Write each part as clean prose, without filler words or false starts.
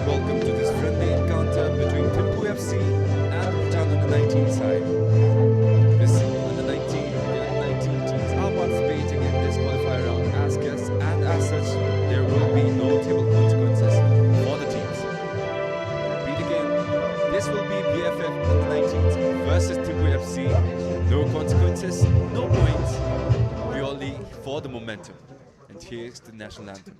Welcome to this friendly encounter between Thimphu FC and the Bhutan under-19 side. This under-19 teams are participating in this qualifier round as guests, and as such, there will be no table consequences for the teams. Repeat again, this will be BFF under-19 versus Thimphu FC. No consequences, no points, purely for the momentum. And here's the national anthem.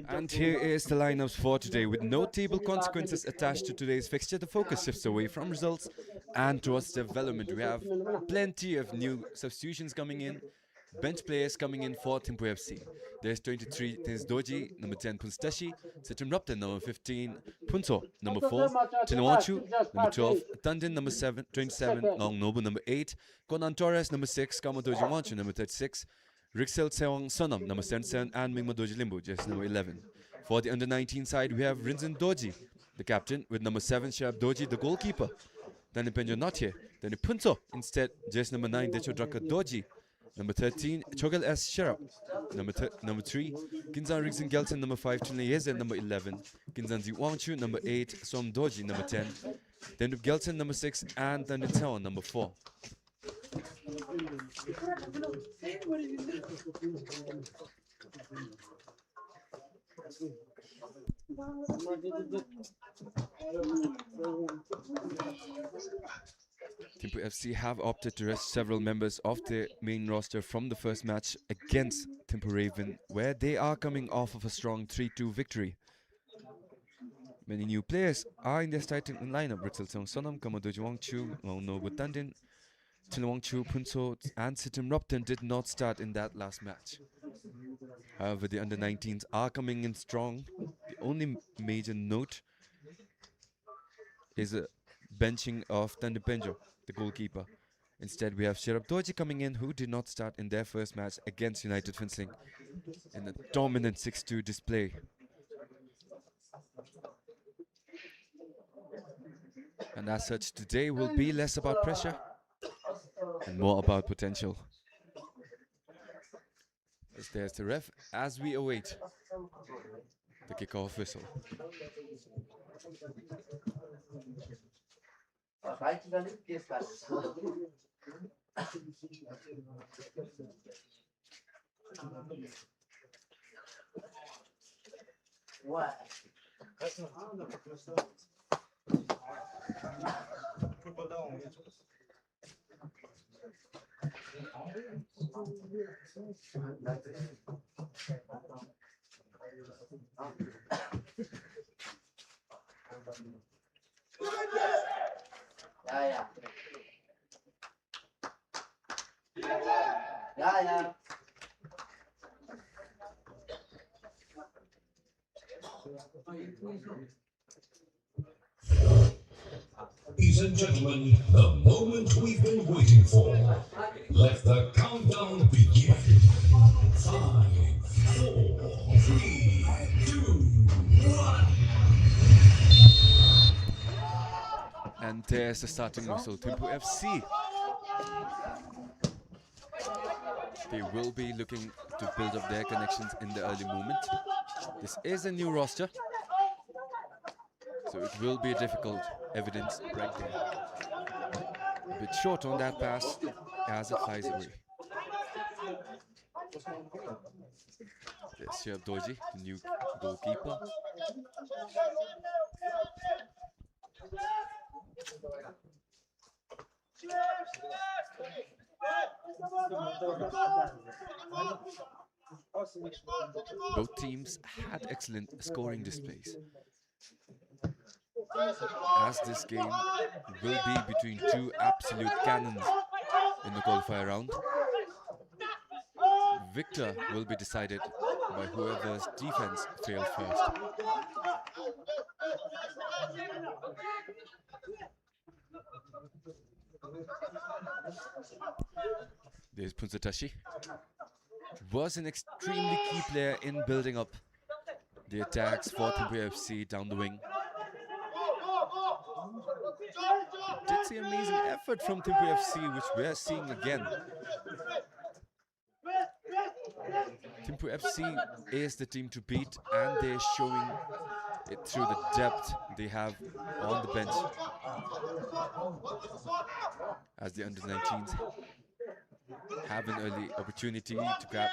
And here is the lineups for today. With no table consequences attached to today's fixture, the focus shifts away from results and towards development. We have plenty of new substitutions coming in, bench players coming in for Thimphu FC. There's 23, there's Doji, number 10, Punstashi, Sitim Ruptan, number 15, Punso, number 4, Tinawachu, number 12, Tandin, number 27, Long Nobu, number 8, Konan Torres, number 6, Kamadoji Wanchu, number 36, Rixel Sewang Sonam, number 77, and Mingma Doji Limbu, just number 11. For the under-19 side, we have Rinzin Doji, the captain, with number 7, Shab Doji, the goalkeeper. Then Penjo not here. Then Punso, instead, just number 9, Decho Draka Doji. Number 13, Chogal S. Sherab. Number 3, Kinzan Rigzin Gelson. Number 5, Chunle Yezen. Number 11, Kinzan Zi Wangchu. Number 8, Som Doji. Number 10, then Gelson. Number 6, and then Town. Number 4. Thimphu FC have opted to rest several members of their main roster from the first match against Thimphu Raven, where they are coming off of a strong 3-2 victory. Many new players are in their starting lineup. Rixel Song Sonam, Kamadoji Wangchu, Nobu Tandin, Wangchu, Punso, and Sitim Ropton did not start in that last match. However, the under-19s are coming in strong. The only major note is a benching of Tandipenjo, the goalkeeper. Instead, we have Sherab Doji coming in, who did not start in their first match against United Fencing in a dominant 6-2 display. And as such, today will be less about pressure and more about potential. As there's the ref as we await the kickoff whistle. Ladies and gentlemen, the moment we've been waiting for. Let the countdown begin. 5, 4, 3, 2, 1. And there's the starting whistle. Thimphu FC. They will be looking to build up their connections in the early movement. This is a new roster, so it will be a difficult evidence right there. A bit short on that pass as it flies away. There's Sherab Doji, the new goalkeeper. Both teams had excellent scoring displays, as this game will be between two absolute cannons in the qualifier round. Victor will be decided by whoever's defense failed first. There's Punsatashi. Was an extremely key player in building up the attacks for Thimphu FC down the wing. Did see amazing effort from Thimphu FC, which we are seeing again. Thimphu FC is the team to beat, and they're showing it through the depth they have on the bench, as the under-19s have an early opportunity to grab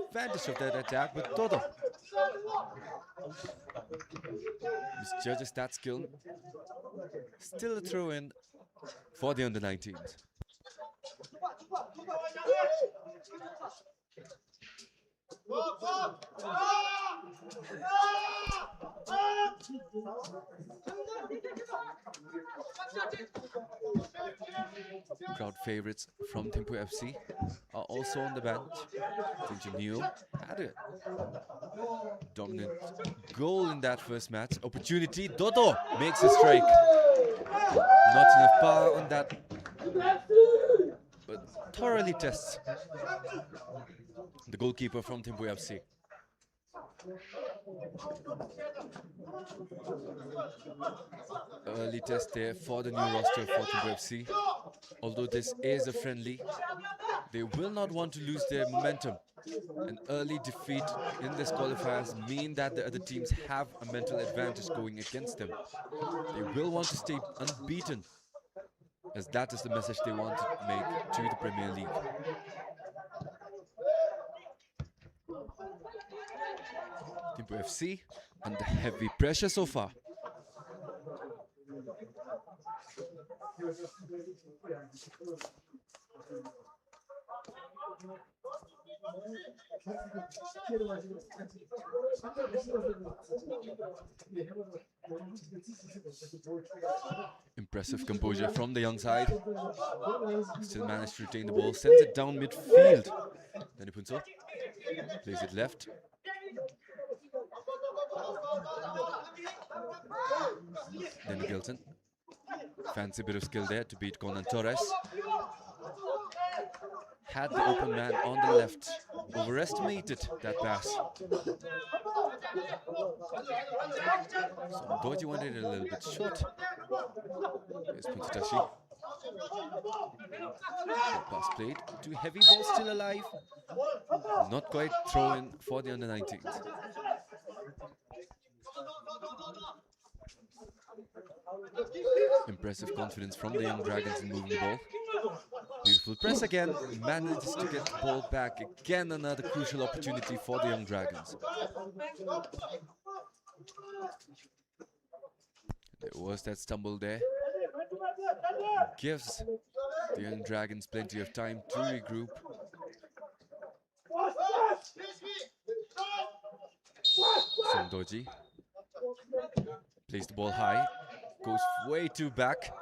advantage of that attack with Dodo. Misjudges that skill. Still a throw-in for the under-19s. Crowd favorites from Thimphu FC are also on the bench. Tinju had a dominant goal in that first match. Opportunity, Dodo makes a strike. Not enough power on that, but thoroughly tests the goalkeeper from Thimphu FC. Early test there for the new roster for Thimphu FC. Although this is a friendly, they will not want to lose their momentum. An early defeat in this qualifiers mean that the other teams have a mental advantage going against them. They will want to stay unbeaten, as that is the message they want to make to the Premier League. Thimphu FC under heavy pressure so far. Impressive composure from the young side. Still managed to retain the ball, sends it down midfield. Danny Punso plays it left. Danny Gilton. Fancy bit of skill there to beat Conan Torres. Had the open man on the left. Overestimated that pass. So Doji wanted it a little bit short. Here's Punsatashi. Pass played. Too heavy, ball still alive. Not quite throw-in for the under-19s. Impressive confidence from the young Dragons in moving the ball. Beautiful press again. Manages to get the ball back. Again, another crucial opportunity for the young Dragons. There was that stumble there. gives the Young Dragons plenty of time to regroup. Somdoji plays the ball high, goes way too back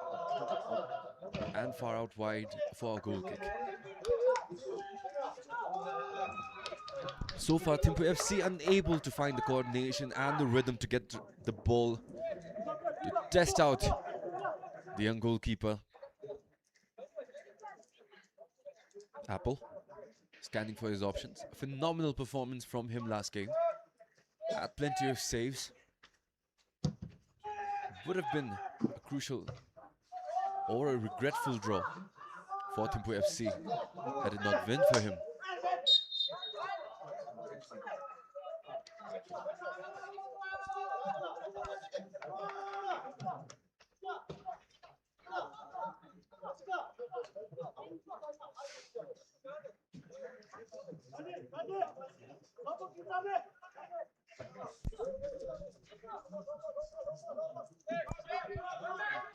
and far out wide for a goal kick. So far, Thimphu FC unable to find the coordination and the rhythm to get the ball to test out the young goalkeeper. Apple scanning for his options. A phenomenal performance from him last game. Had plenty of saves. Would have been a crucial or a regretful draw for Thimphu FC had it not been for him.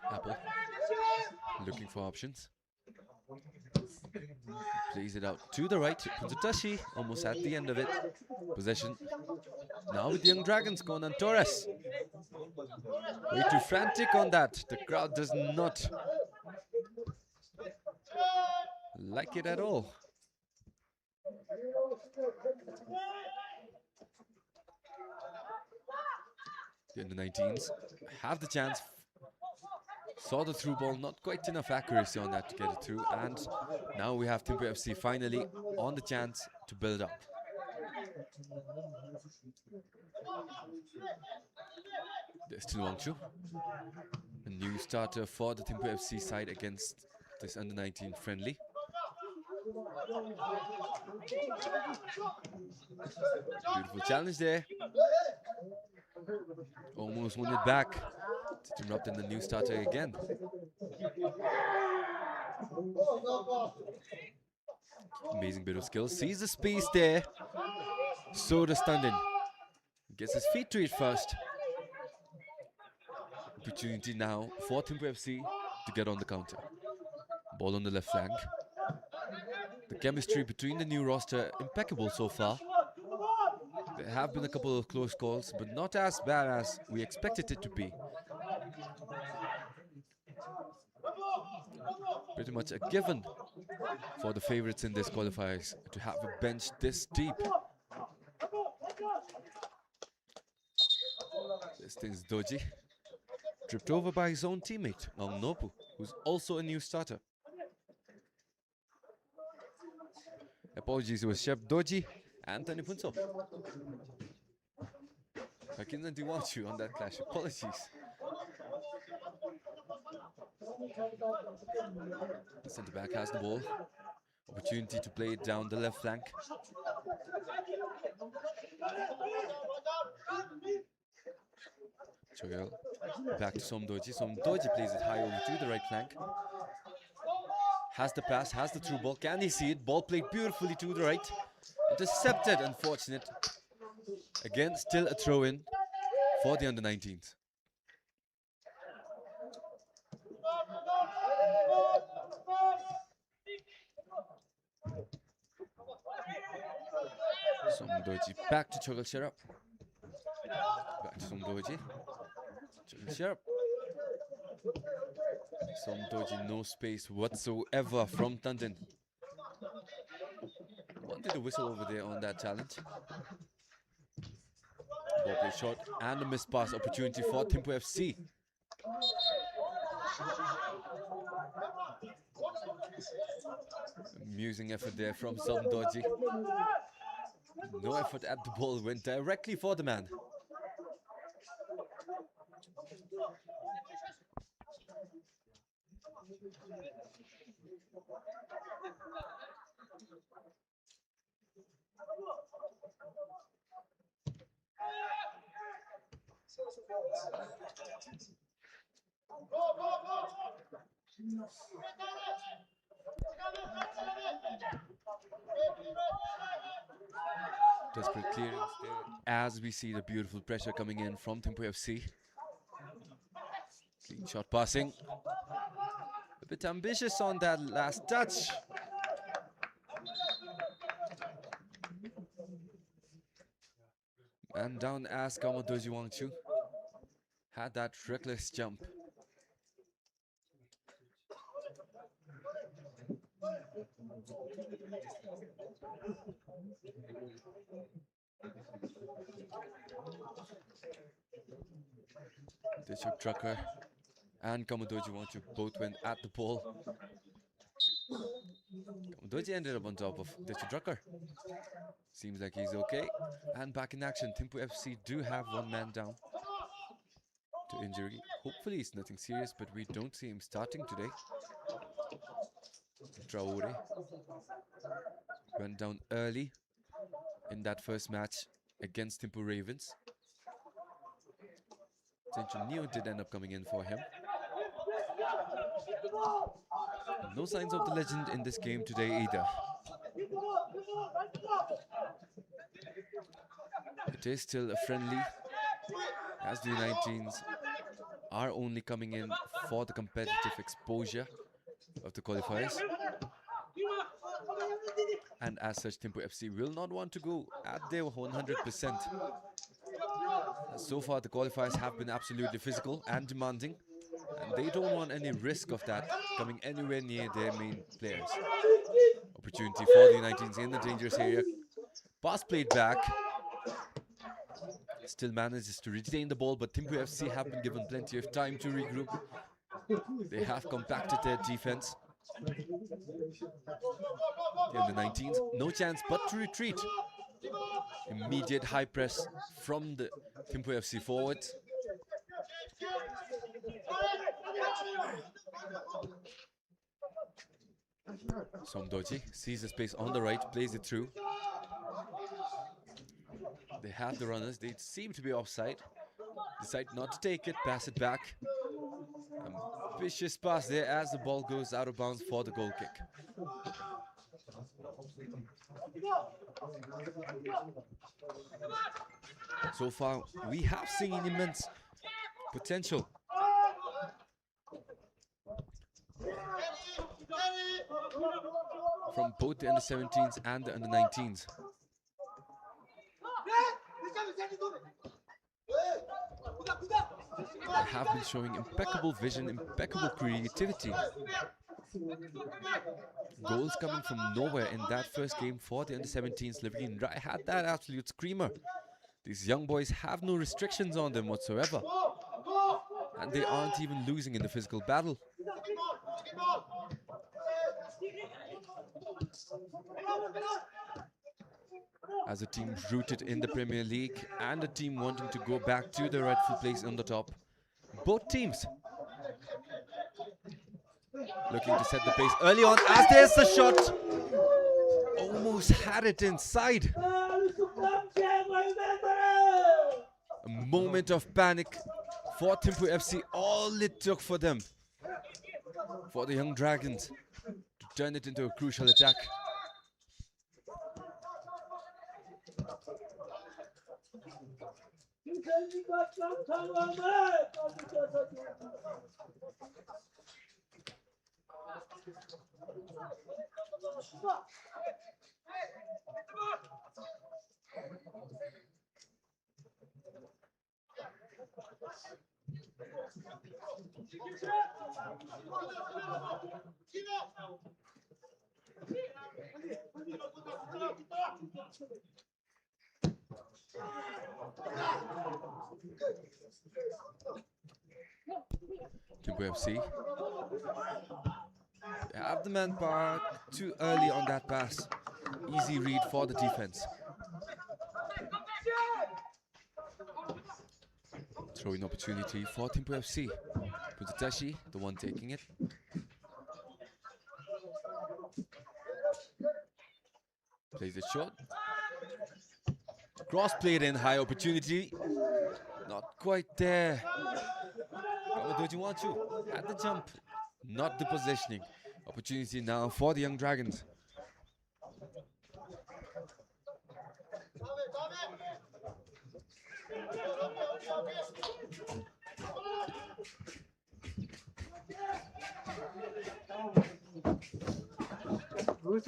Apple looking for options. Plays it out to the right. Punzutashi almost at the end of it. Possession now with the Young Dragons going on Torres. Way too frantic on that. The crowd does not like it at all. The under-19s have the chance. Saw the through ball, not quite enough accuracy on that to get it through. And now we have Thimphu FC finally on the chance to build up. There's still Wangchu, a new starter for the Thimphu FC side against this under-19 friendly. Beautiful challenge there. Almost won it back. To interrupt in the new starter again. Amazing bit of skill. Sees the space there. So does Tandin. Gets his feet to it first. Opportunity now for Thimphu FC to get on the counter. Ball on the left flank. The chemistry between the new roster impeccable so far. There have been a couple of close calls, but not as bad as we expected it to be. Pretty much a given for the favorites in this qualifiers to have a bench this deep. This thing's Doji. Tripped over by his own teammate, Ong Nopu, who's also a new starter. Apologies, it was Shep Doji and Tani Punso. Hakinsan Diwachu on that clash. Apologies. The centre back has the ball. Opportunity to play it down the left flank. Chogyal back to Somdoji. Somdoji plays it high over to the right flank. Has the pass, has the through ball. Can he see it? Ball played beautifully to the right. Intercepted, unfortunate. Again, still a throw-in for the under-19s. Somdoji back to Chogyal Sherap. Back to Somdoji. Chogyal Sherap. Somdoji, no space whatsoever from Tandin. Wanted a whistle over there on that challenge. Ball play short and a missed pass opportunity for Thimphu FC. Amusing effort there from Somdoji. No effort at the ball, went directly for the man. Desperate clearance there as we see the beautiful pressure coming in from Thimphu FC. Clean shot passing. A bit ambitious on that last touch. And down as Kamodoji Wangchu had that reckless jump. Dechuk Drucker and Kamodoji Wangchu both went at the ball. Kamodoji ended up on top of Dechuk Drucker. Seems like he's okay. And back in action, Thimphu FC do have one man down to injury. Hopefully it's nothing serious, but we don't see him starting today. Traore went down early in that first match against Thimphu Ravens. Tension Neo did end up coming in for him. No signs of the legend in this game today either. It is still a friendly, as the U19s are only coming in for the competitive exposure of the qualifiers. And as such, Thimphu FC will not want to go at their 100%. So far, the qualifiers have been absolutely physical and demanding, and they don't want any risk of that coming anywhere near their main players. Opportunity for the U19s in the dangerous area. Pass played back. Still manages to retain the ball, but Thimphu FC have been given plenty of time to regroup. They have compacted their defense. The under-19s, no chance but to retreat. Immediate high press from the Thimphu FC forward. Somdoji sees the space on the right, plays it through. They have the runners, they seem to be offside. Decide not to take it, pass it back. Ambitious pass there as the ball goes out of bounds for the goal kick. So far, we have seen immense potential. From both the under-17s and the under-19s. They have been showing impeccable vision, impeccable creativity. Goals coming from nowhere in that first game for the under-17s. Levine Rai had that absolute screamer. These young boys have no restrictions on them whatsoever. And they aren't even losing in the physical battle. As a team rooted in the Premier League and a team wanting to go back to the rightful place on the top. Both teams looking to set the pace early on as there's the shot. Almost had it inside. A moment of panic for Thimphu FC. All it took for them, for the young Dragons, to turn it into a crucial attack. Thimphu FC, they have the manpower too early on that pass. Easy read for the defense. Throwing opportunity for Thimphu FC. Putatashi, the one taking it. Plays it short. Cross played in, high opportunity. Not quite there. Kamodoji Wangchu at the jump, not the positioning. Opportunity now for the young Dragons. Hard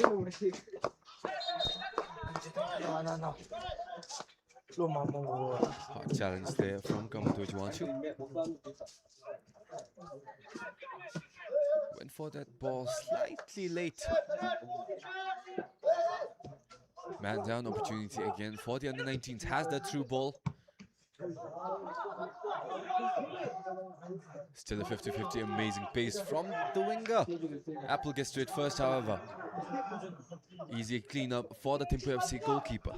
challenge there from Kamuto Juanchu. Went for that ball slightly late. Man down opportunity again for the under-19s. Has that through ball. Still a 50-50, amazing pace from the winger. Apple gets to it first, however. Easy clean-up for the Thimphu FC goalkeeper.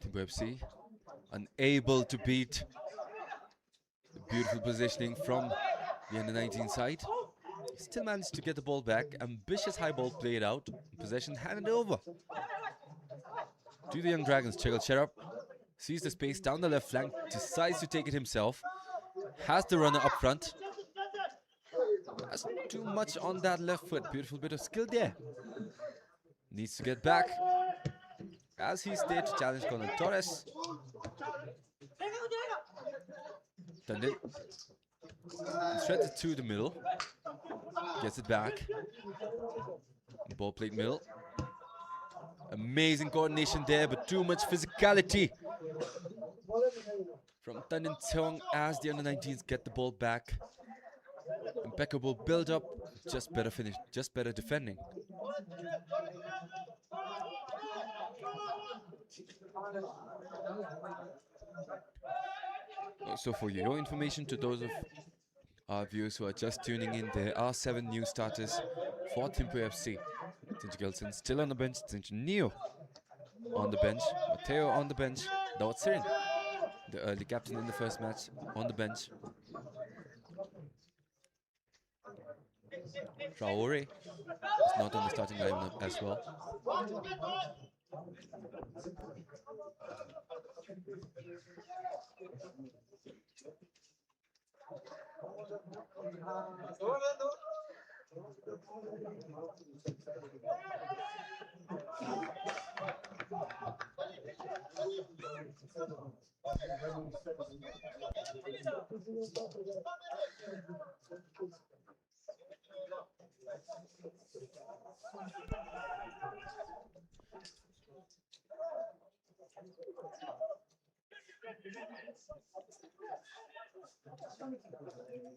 Thimphu FC unable to beat the beautiful positioning from the under-19 side. Still managed to get the ball back. Ambitious high ball played out. Possession handed over to the Young Dragons. Chegal Cherub sees the space down the left flank, decides to take it himself. Has the runner up front. Has too much on that left foot. Beautiful bit of skill there. Needs to get back as he's there to challenge Colin Torres. Tundin shreds it to the middle. Gets it back. Ball played middle. Amazing coordination there, but too much physicality from Tundin Tong as the under-19s get the ball back. Impeccable build-up, just better finish, just better defending. So for your information, to those of our viewers who are just tuning in, there are 7 new starters for Thimphu FC. Tinch Gelson still on the bench, Tinch Neo on the bench, Matteo on the bench, Dawat Sirin, the early captain in the first match, on the bench. Traore is not on the starting lineup as well.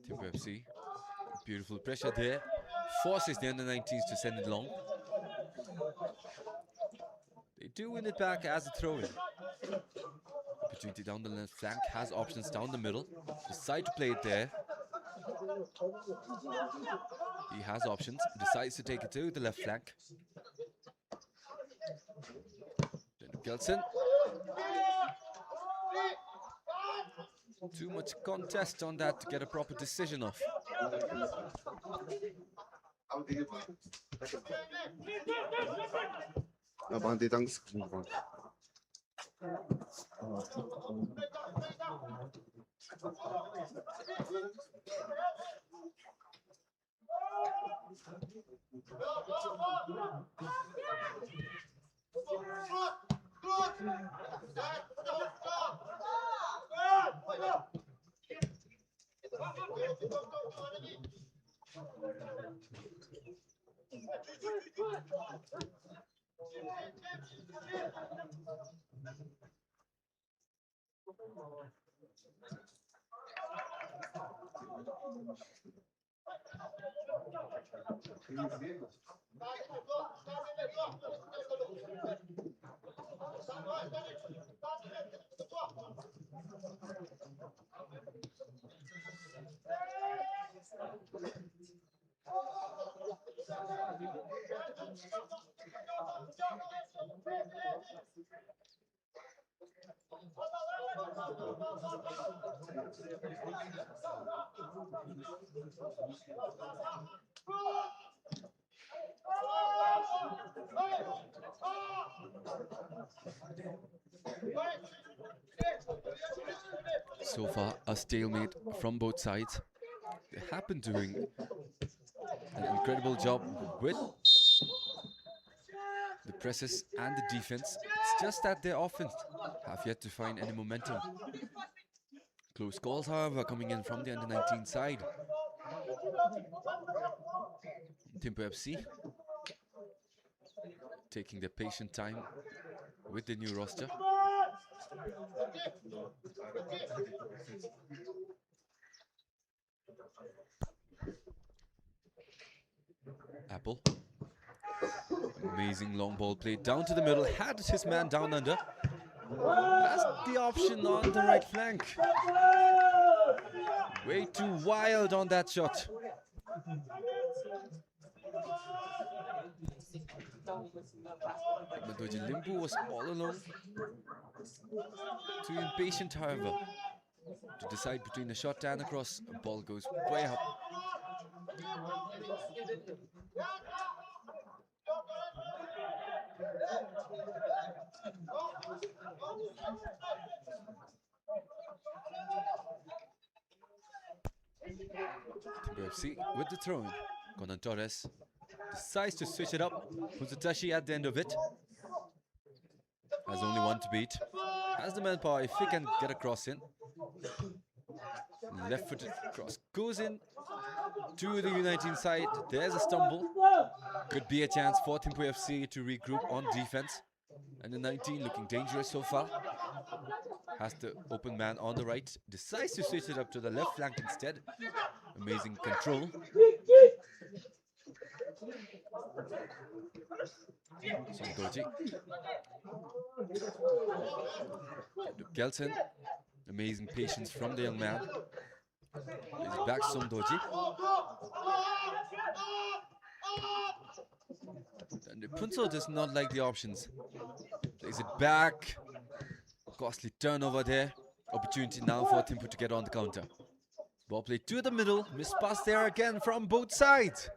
Thimphu FC, beautiful pressure there, forces the under-19s to send it long. They do win it back as a throw-in. Opportunity down the left flank, has options down the middle, decide to play it there. He has options, decides to take it to the left flank. Then Gelson. Too much contest on that to get a proper decision off. So far, a stalemate from both sides. They have been doing an incredible job with the presses and the defense. It's just that their offense have yet to find any momentum. Close calls, however, coming in from the under-19 side. Thimphu FC taking their patient time with the new roster. Apple. Amazing long ball played down to the middle. Had his man down under. Has the option on the right flank. Way too wild on that shot. Mandoji Limbu was all alone. Too impatient, however, to decide between a shot and a cross. A ball goes way up. Thimphu FC with the throw-in. Conan Torres decides to switch it up. Fuzutashi at the end of it. Has only one to beat. Has the manpower if he can get a cross in. Left-footed cross goes in to the U-19 side. There's a stumble. Could be a chance for Thimphu FC to regroup on defense. And the 19 looking dangerous so far. Has the open man on the right. Decides to switch it up to the left flank instead. Amazing control. Somdoji. To Gelson. Amazing patience from the young man. He's back Somdoji. And Punso does not like the options. Plays it back. Costly turnover there. Opportunity now for Thimphu to get on the counter. Ball played to the middle. Miss pass there again from both sides.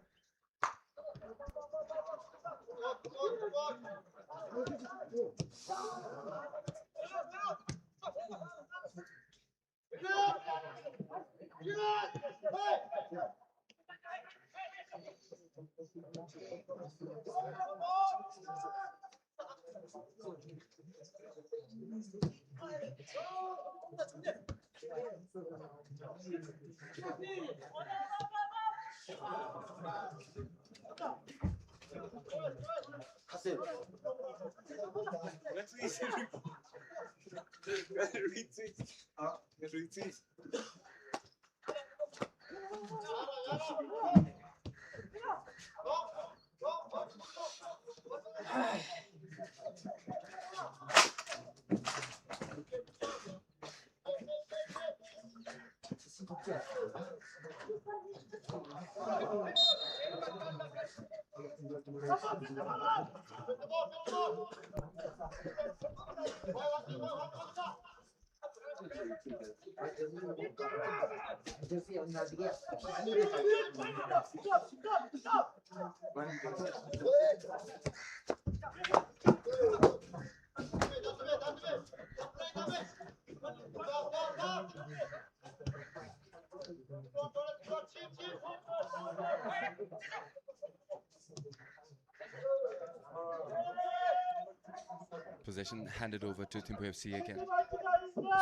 Possession handed over to Thimphu FC again.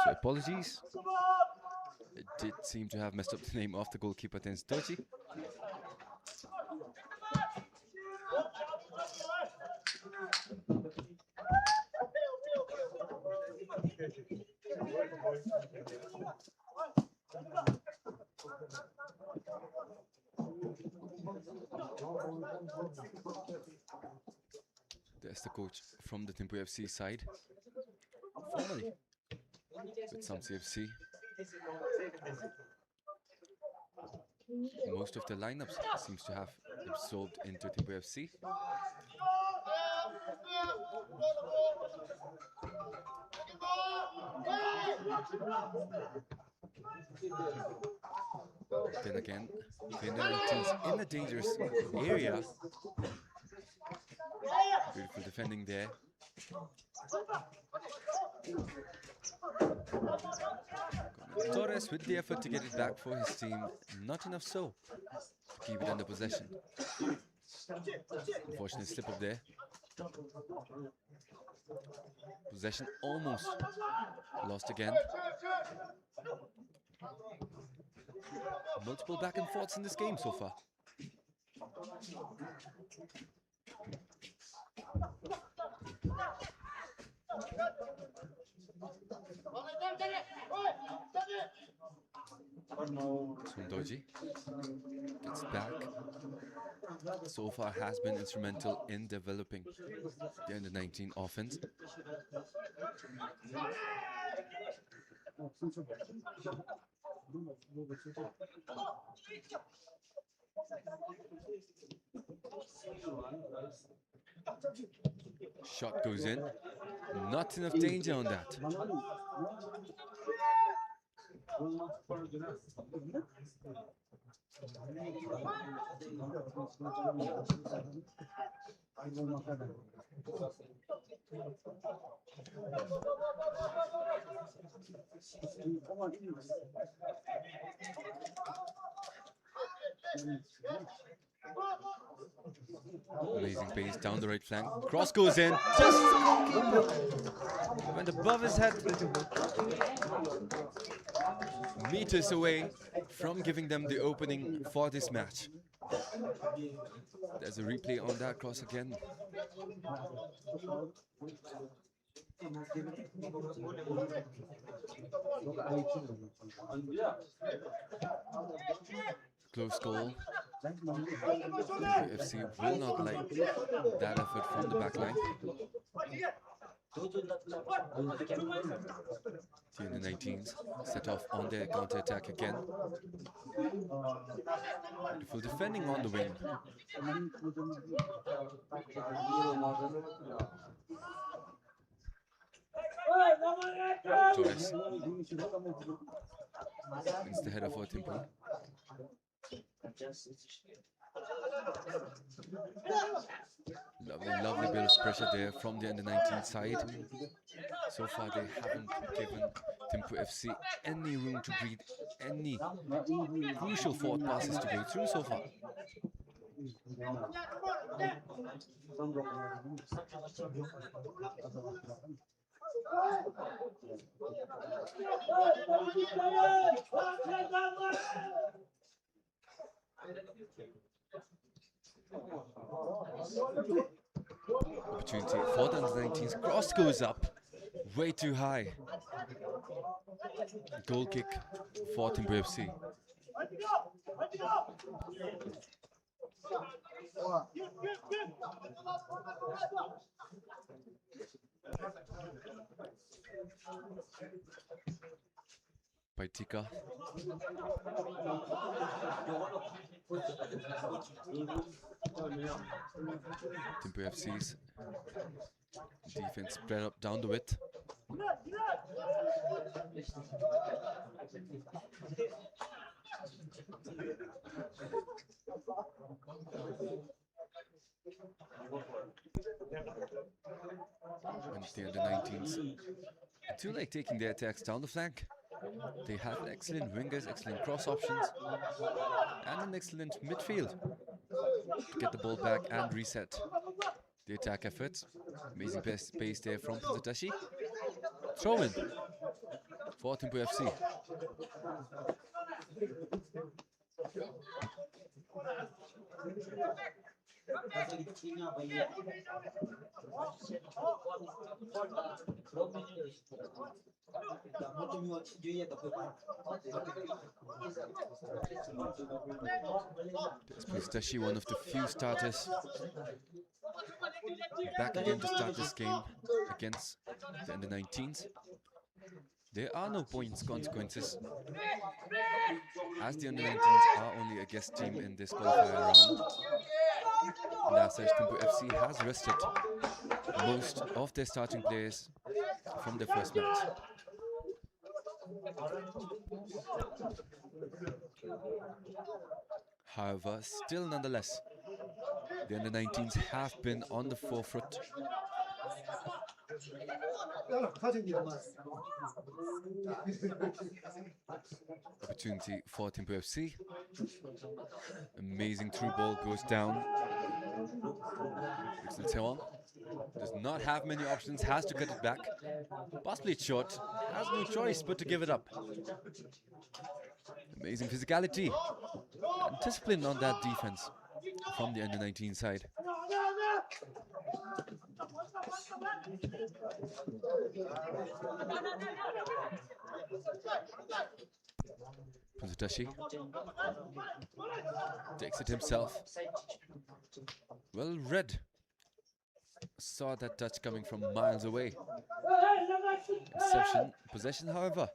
So apologies. It did seem to have messed up the name of the goalkeeper, Tenstochi. There's the coach from the Thimphu FC side. Formerly with some CFC. Most of the lineups seems to have absorbed into Thimphu FC. Then again, the 19s in a dangerous area. Beautiful defending there. Torres with the effort to get it back for his team. Not enough so to keep it under possession. Unfortunate slip up there. Possession almost lost again. Multiple back and forths in this game so far. Sundoji gets back. So far has been instrumental in developing the under-19 offense. Shot goes in. Not enough danger on that. Amazing pace down the right flank. Cross goes in. Just the goalkeeper went above his head. Meters away from giving them the opening for this match. There's a replay on that cross again. Close goal. FC will not like that effort from the back line. The under-19s set off on their counter-attack again. Beautiful defending on the wing. Torres wins the header for Thimphu. Lovely bit of pressure there from the under-19 side. So far they haven't given Thimphu FC any room to breathe, any crucial forward passes to go through so far. Opportunity for the under-19s. Cross goes up way too high. Goal kick for Thimphu FC. Paitika. Thimphu FC's defense spread up down the width. And the under-19s too late taking their attacks down the flank. They have excellent wingers, excellent cross options, and an excellent midfield to get the ball back and reset the attack efforts. Amazing pace there from Pinzatashi. Throw in for Thimphu FC. Pinzatashi, one of the few starters back again to start this game against the under-19s. There are no points consequences, as the under-19s are only a guest team in this qualifier round. And as such, Thimphu FC has rested most of their starting players from their first match. However, still nonetheless, the under-19s have been on the forefront Opportunity for Thimphu FC. Amazing through ball goes down. Sewang does not have many options, has to cut it back. Pass played short, has no choice but to give it up. Amazing physicality and discipline on that defense from the under-19 side. Punzutashi takes it himself. Well read. Saw that touch coming from miles away. Interception. Possession, however.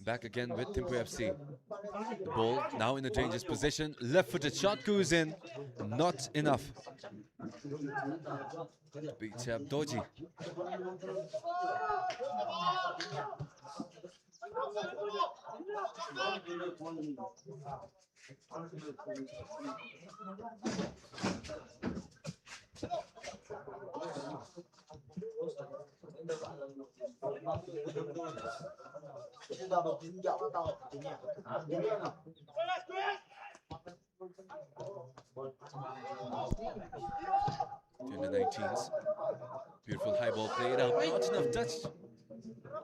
Back again with Thimphu FC. The ball now in a dangerous position. Left-footed shot goes in. Not enough. Beats up Doji. The under-19s. Beautiful high ball played out. Not enough touch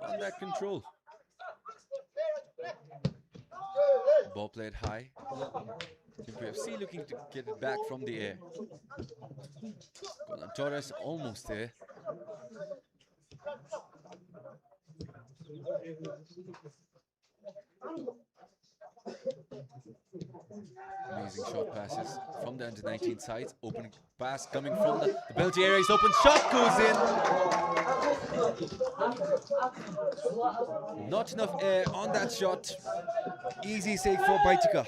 on that control. Ball played high. Thimphu FC looking to get it back from the air. Torres almost there. Amazing short passes from the under-19 sides. Open pass coming from the penalty area is open. Shot goes in. Not enough air on that shot. Easy save for Baitika.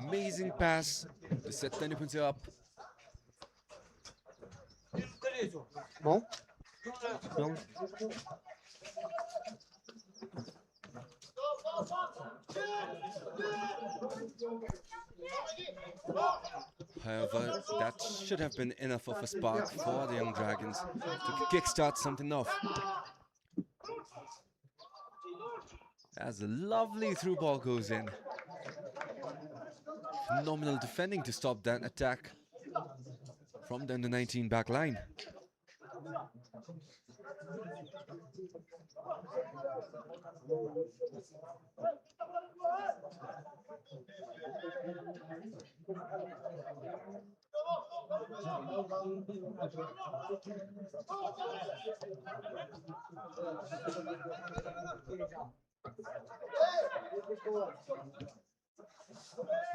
Amazing pass to set Tanipunse up. Bom. However, that should have been enough of a spark for the Young Dragons to kickstart something off. As a lovely through ball goes in. Phenomenal defending to stop that attack from the under-19 back line.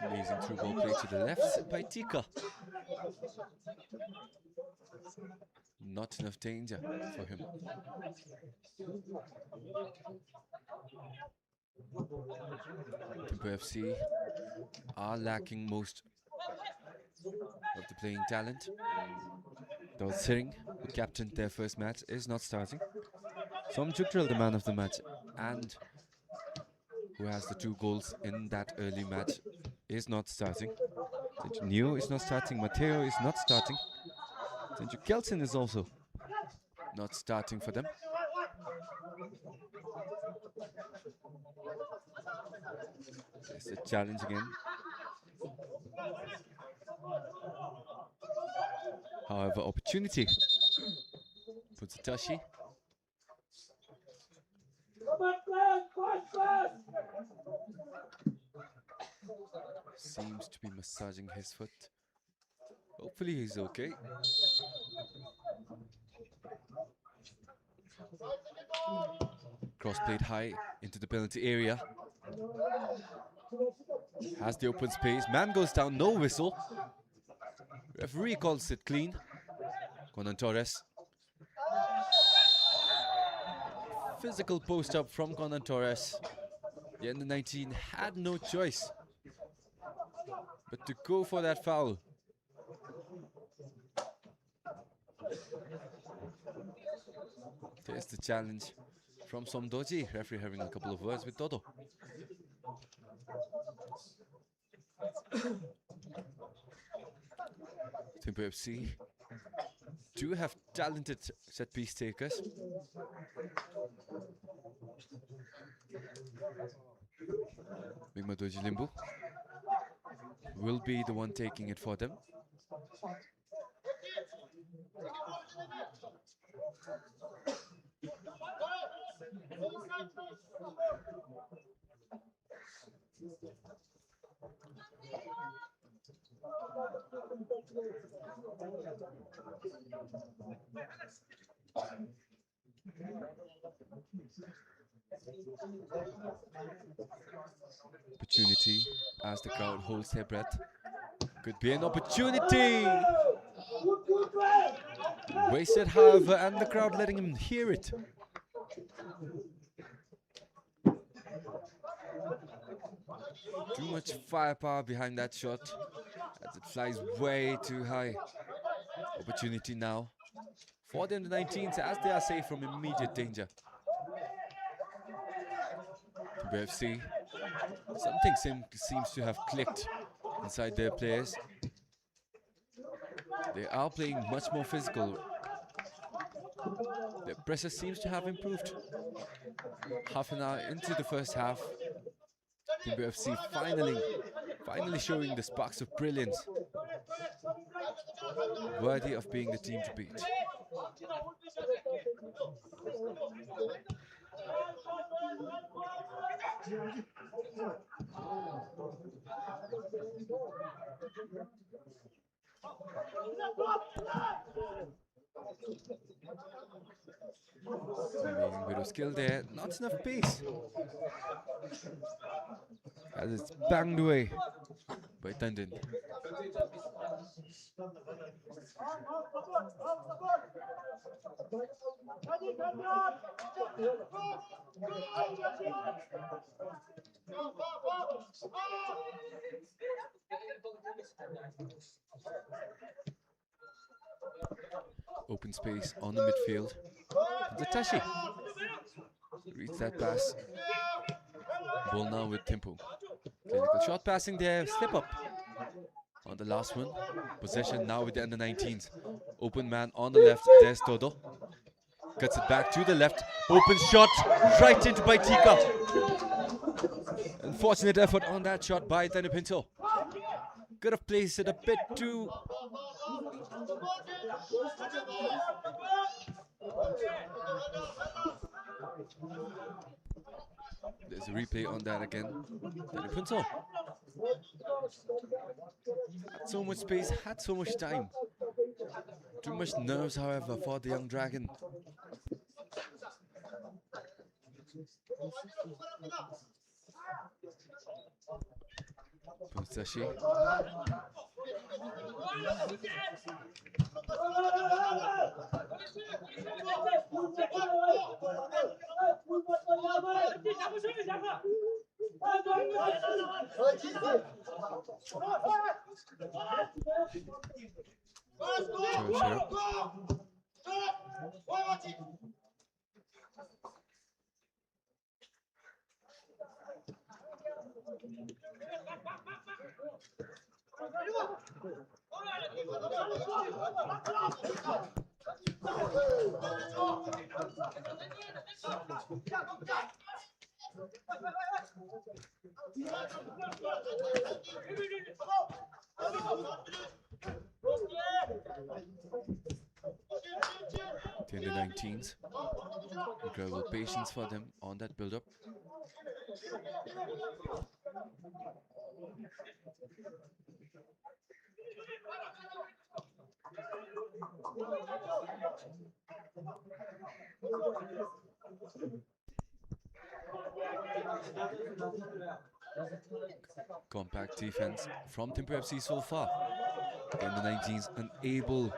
Amazing through ball play to the left by Tika. Not enough danger for him. Thimphu FC are lacking most of the playing talent. Though Singh, who captained their first match, is not starting. Som Jukral, the man of the match, and who has the 2 goals in that early match, is not starting. Neo is not starting. Matteo is not starting. Sanju Kelson is also not starting for them. There's a challenge again. However, opportunity. Punzutashi. Seems to be massaging his foot. Hopefully he's okay. Cross played high into the penalty area. Has the open space. Man goes down, no whistle. Referee calls it clean. Conan Torres. Physical post up from Conan Torres. The under-19 had no choice but to go for that foul. There's the challenge from Somdoji. Referee having a couple of words with Toto. Thimphu FC do have talented set piece takers. Migmadoji Limbu will be the one taking it for them. Opportunity as the crowd holds their breath. Could be an opportunity. Wasted, however, and the crowd letting him hear it. Too much firepower behind that shot as it flies way too high. Opportunity now for the under-19s as they are safe from immediate danger. BFC, something seems to have clicked inside their players. They are playing much more physical. Their pressure seems to have improved. Half an hour into the first half, Thimphu FC finally showing the sparks of brilliance, worthy of being the team to beat. Amazing bit of skill there, not enough pace. As it's banged away by Tandon. Open space on the midfield. Zatashi reads that pass. Ball now with Thimphu. Clinical shot passing there, slip up on the last one. Possession now with the under-19s. Open man on the left, there's Todo. Cuts it back to the left. Open shot right into Baitika. Unfortunate effort on that shot by Tanupinto. Could have placed it a bit too. There's a replay on that again. Tanupinto had so much space, had so much time. Too much nerves, however, for the young dragon. Sashi. The under-19s, incredible patience for them on that build-up. Compact defense from Thimphu FC so far. The under-19s unable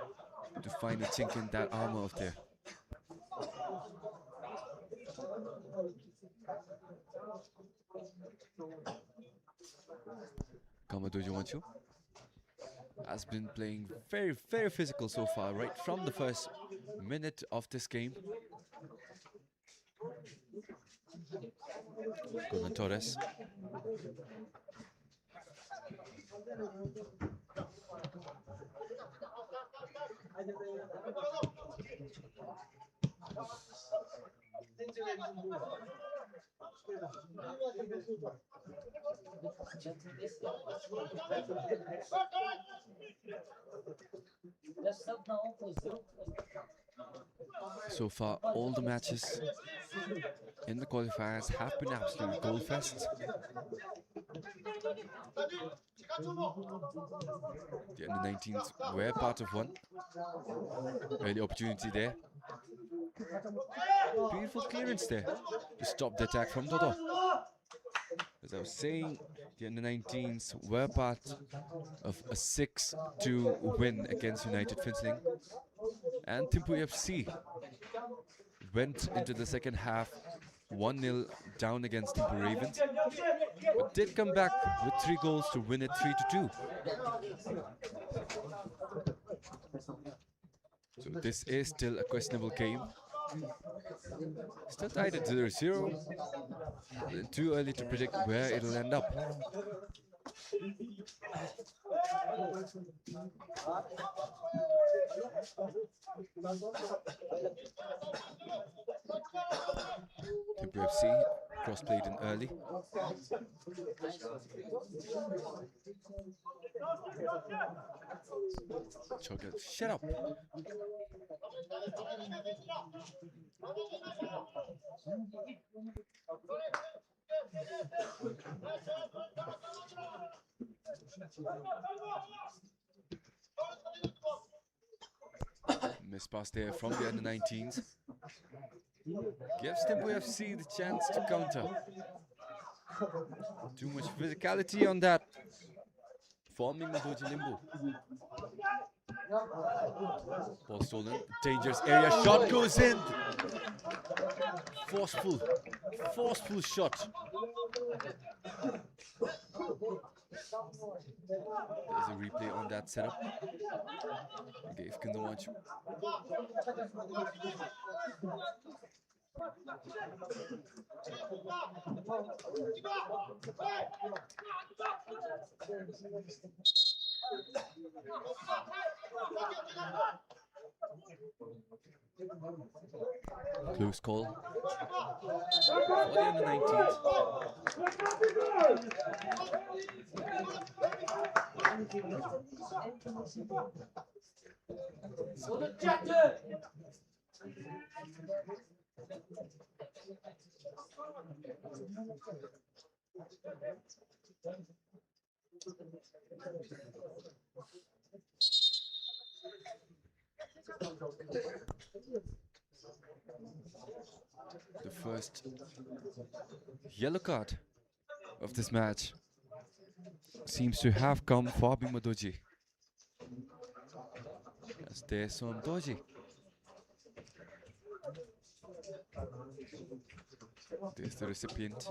to find a chink in that armor of theirs. Kamadoji Wanchu has been playing very, very physical so far, right from the first minute of this game. Golan Torres. So far, all the matches in the qualifiers have been absolute goal fests. The under-19s were part of one. Early opportunity there. Beautiful clearance there to stop the attack from Dodo. As I was saying, the under-19s were part of a 6-2 win against United Finsling. And Thimphu FC went into the second half 1-0 down against Thimphu Ravens, but did come back with 3 goals to win it 3-2. So this is still a questionable game. Still tied at 0-0. Too early to predict where it'll end up. Thimphu FC cross-played in early. Chogat, shut up! Miss pass there from the under-19s. Gives Thimphu FC the chance to counter. Too much physicality on that. Forming Madoji Limbu. Ball stolen. Dangerous area. Shot goes in. Forceful shot. There's a replay on that setup. Gave Kindawanchu. Close call for the under-19s. The first yellow card of this match seems to have come for Bimadoji. As there's some Doji. There's the recipient.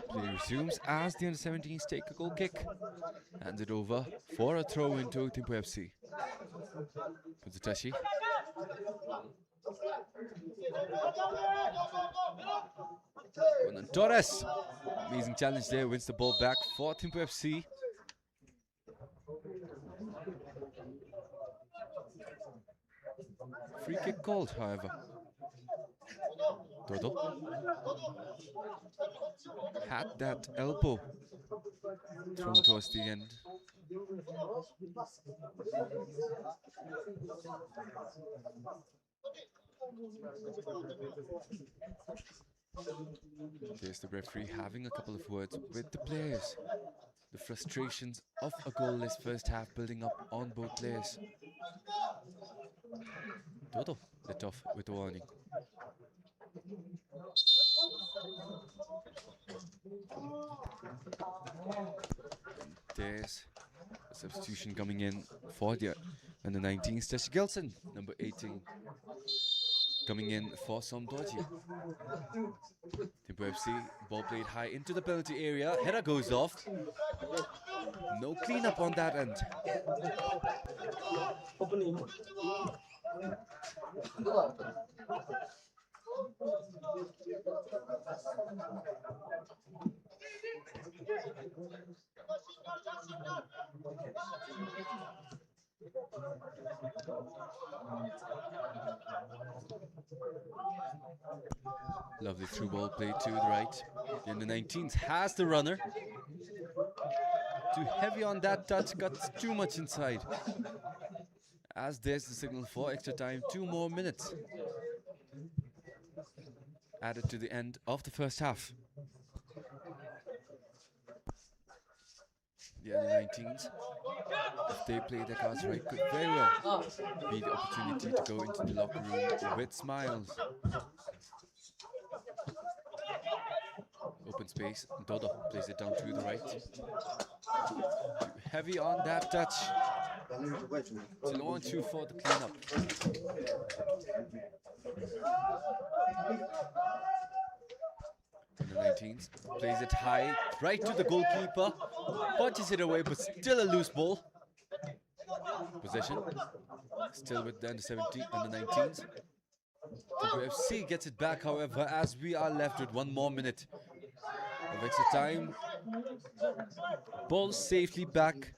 Play resumes as the under-17s take a goal kick. Hands it over for a throw into Thimphu FC. Puzutashi. Torres. Amazing challenge there, wins the ball back for Thimphu FC. Free kick called, however. Dodo had that elbow thrown towards the end. There's the referee having a couple of words with the players. The frustrations of a goalless first half building up on both players. Dodo lit off with a warning. There's a Substitution coming in for the under 19s. Tashi Gelson, number 18, coming in for Somdoji. Thimphu FC, ball played high into the penalty area. Header goes off. No cleanup on that end. Lovely through ball played to the right. The under 19s has the runner. Too heavy on that touch, got too much inside. As there's the signal for extra time, 2 more minutes added to the end of the first half. The under 19s, if they play their cards right, could very well be the opportunity to go into the locker room with smiles. Open space, Dodo plays it down to the right. Too heavy on that touch. Still on 2 for the cleanup. And the 19s plays it high, right to the goalkeeper. Punches it away, but still a loose ball. Possession. Still with the under 17 and the 19s. Thimphu FC gets it back, however, as we are left with 1 more minute of extra time. Ball safely back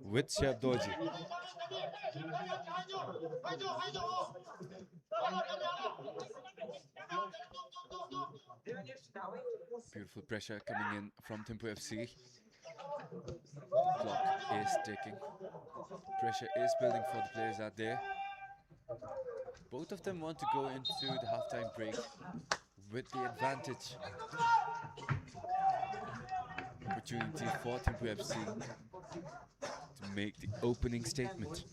with Chef Doji. Beautiful pressure coming in from Thimphu FC. Clock is ticking. Pressure is building for the players out there. Both of them want to go into the halftime break with the advantage. Opportunity for Thimphu FC to make the opening statement.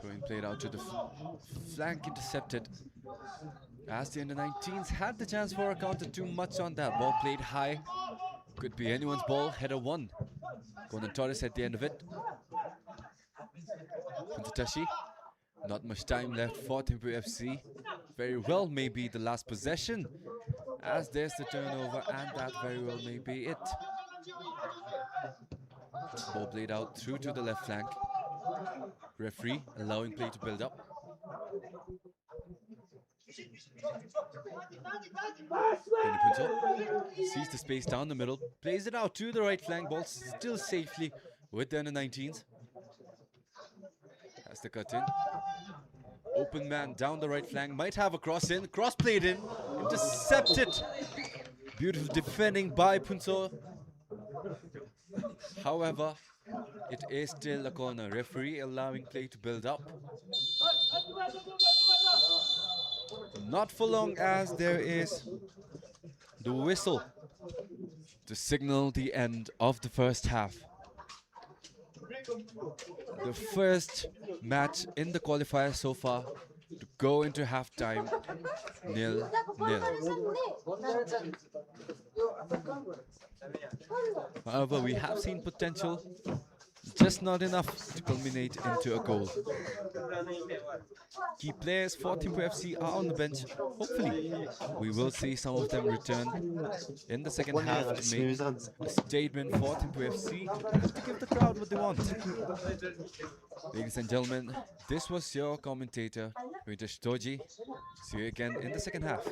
Throwing played out to the flank, intercepted. As the under 19s had the chance for a counter, too much on that. Ball played high. Could be anyone's ball. Header 1. Conan Torres at the end of it. Tashi. Not much time left for Thimphu FC. Very well may be the last possession, as there's the turnover, and that very well may be it. Ball played out through to the left flank. Referee allowing play to build up. Benny Punto sees the space down the middle, plays it out to the right flank. Ball still safely with the under 19s. Has the cut in. Open man down the right flank, might have a cross in. Cross played in, intercepted. Beautiful defending by Punto. However, it is still a corner. Referee allowing play to build up. Not for long, as there is the whistle to signal the end of the first half. The first match in the qualifier so far to go into halftime 0-0. However, we have seen potential, just not enough to culminate into a goal. Key players for Thimphu FC are on the bench. Hopefully, we will see some of them return in the second half to make a statement for Thimphu FC and to give the crowd what they want. Ladies and gentlemen, this was your commentator, Ritesh Doji. See you again in the second half.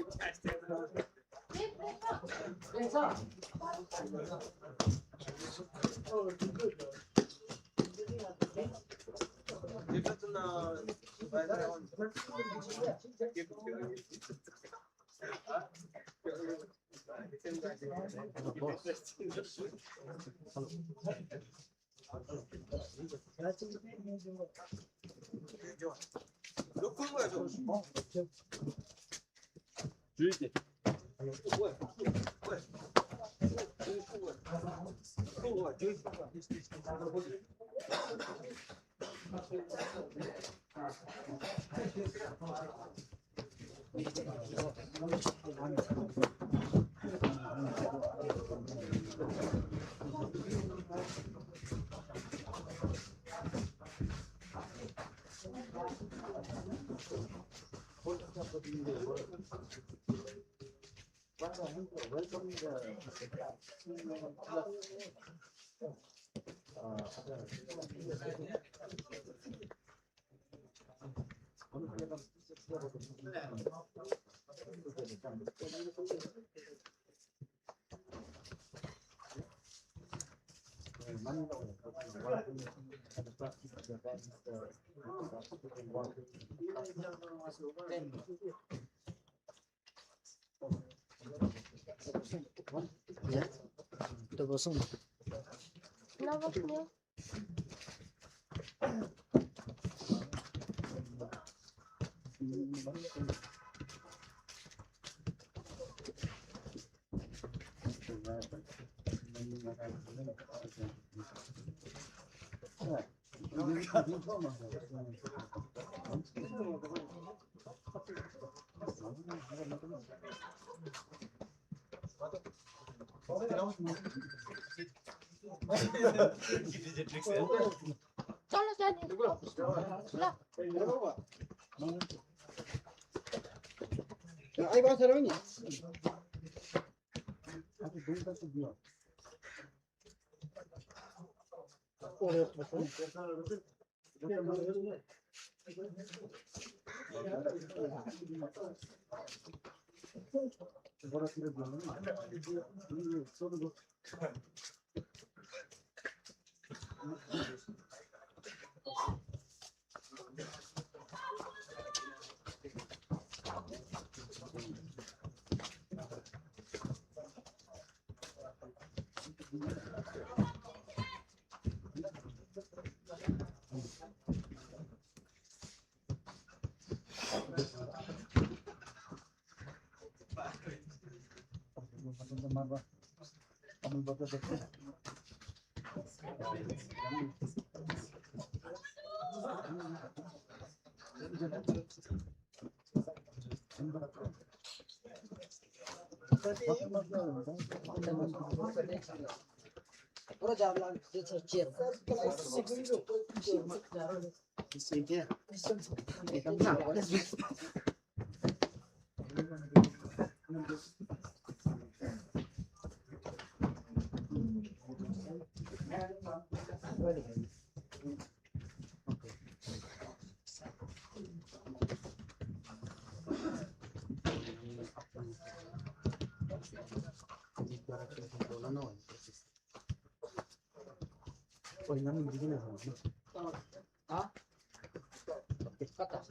Ya, udah bosan. Kenapa punya? Salah jadi. Lah. Ay, va a ser hoy. Ora già la cerca. Senti. E tanto. Poi non mi viene ah? Che fatta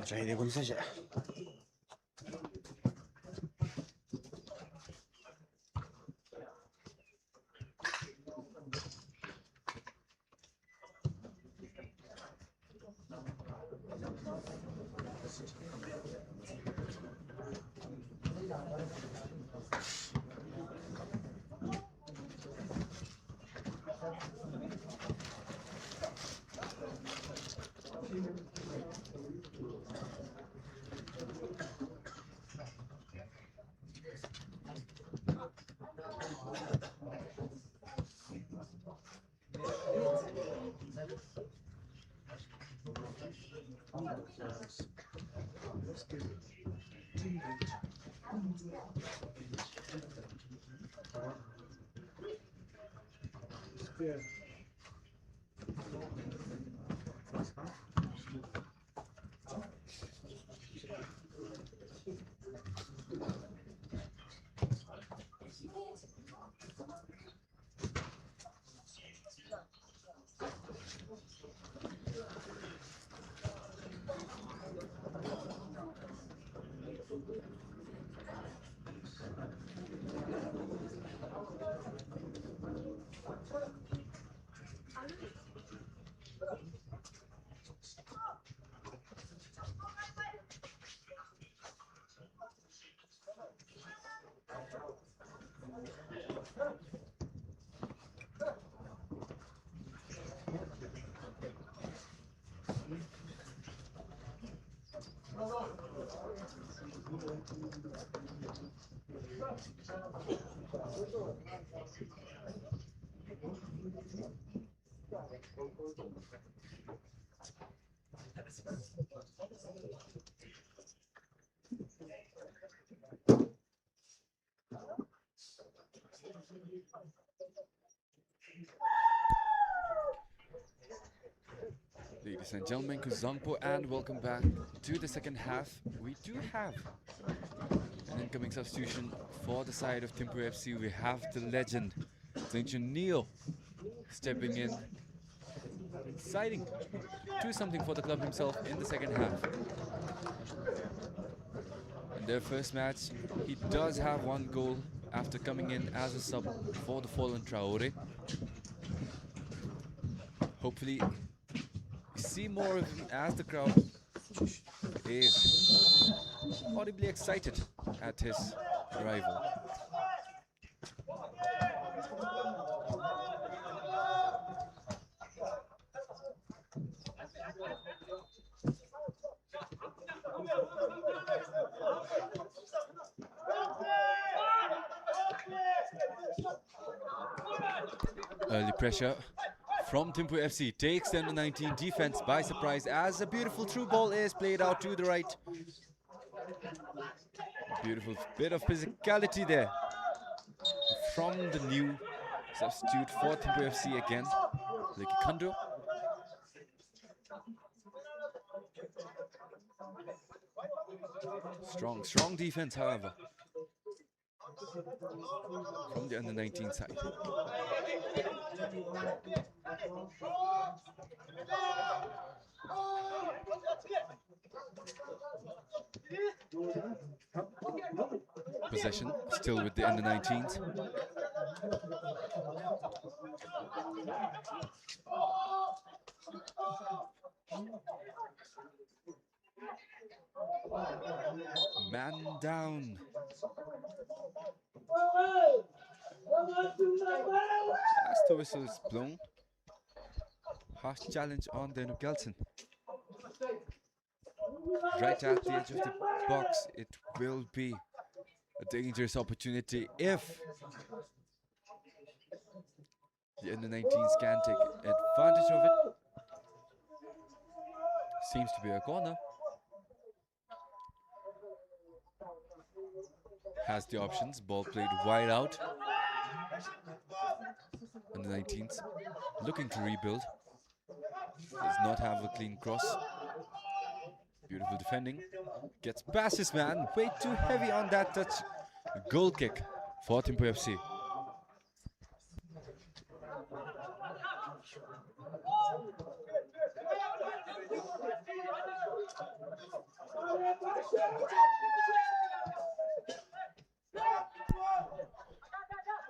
Saya dia pun saja. Ladies and gentlemen, Kuzangpo, and welcome back to the second half. We do have an incoming substitution for the side of Thimphu FC. We have the legend, Neil, stepping in, deciding to do something for the club himself in the second half. In their first match, he does have one goal after coming in as a sub for the fallen Traore. Hopefully, we see more of him as the crowd is audibly excited at his arrival. Early pressure from Thimphu FC takes the under-19 defense by surprise as a beautiful through ball is played out to the right. Beautiful bit of physicality there from the new substitute for Thimphu FC again, Leki Kando. Strong defense, however, from the under-19 side. Possession still with the under-19s. Man down. As the whistle is blown, harsh challenge on Denu Gelson. Right at the edge of the box, it will be a dangerous opportunity if the under-19s can take advantage of it. Seems to be a corner. Has the options, ball played wide out. Under-19s looking to rebuild. Does not have a clean cross. Beautiful defending. Gets past his man. Way too heavy on that touch. Goal kick for Thimphu FC.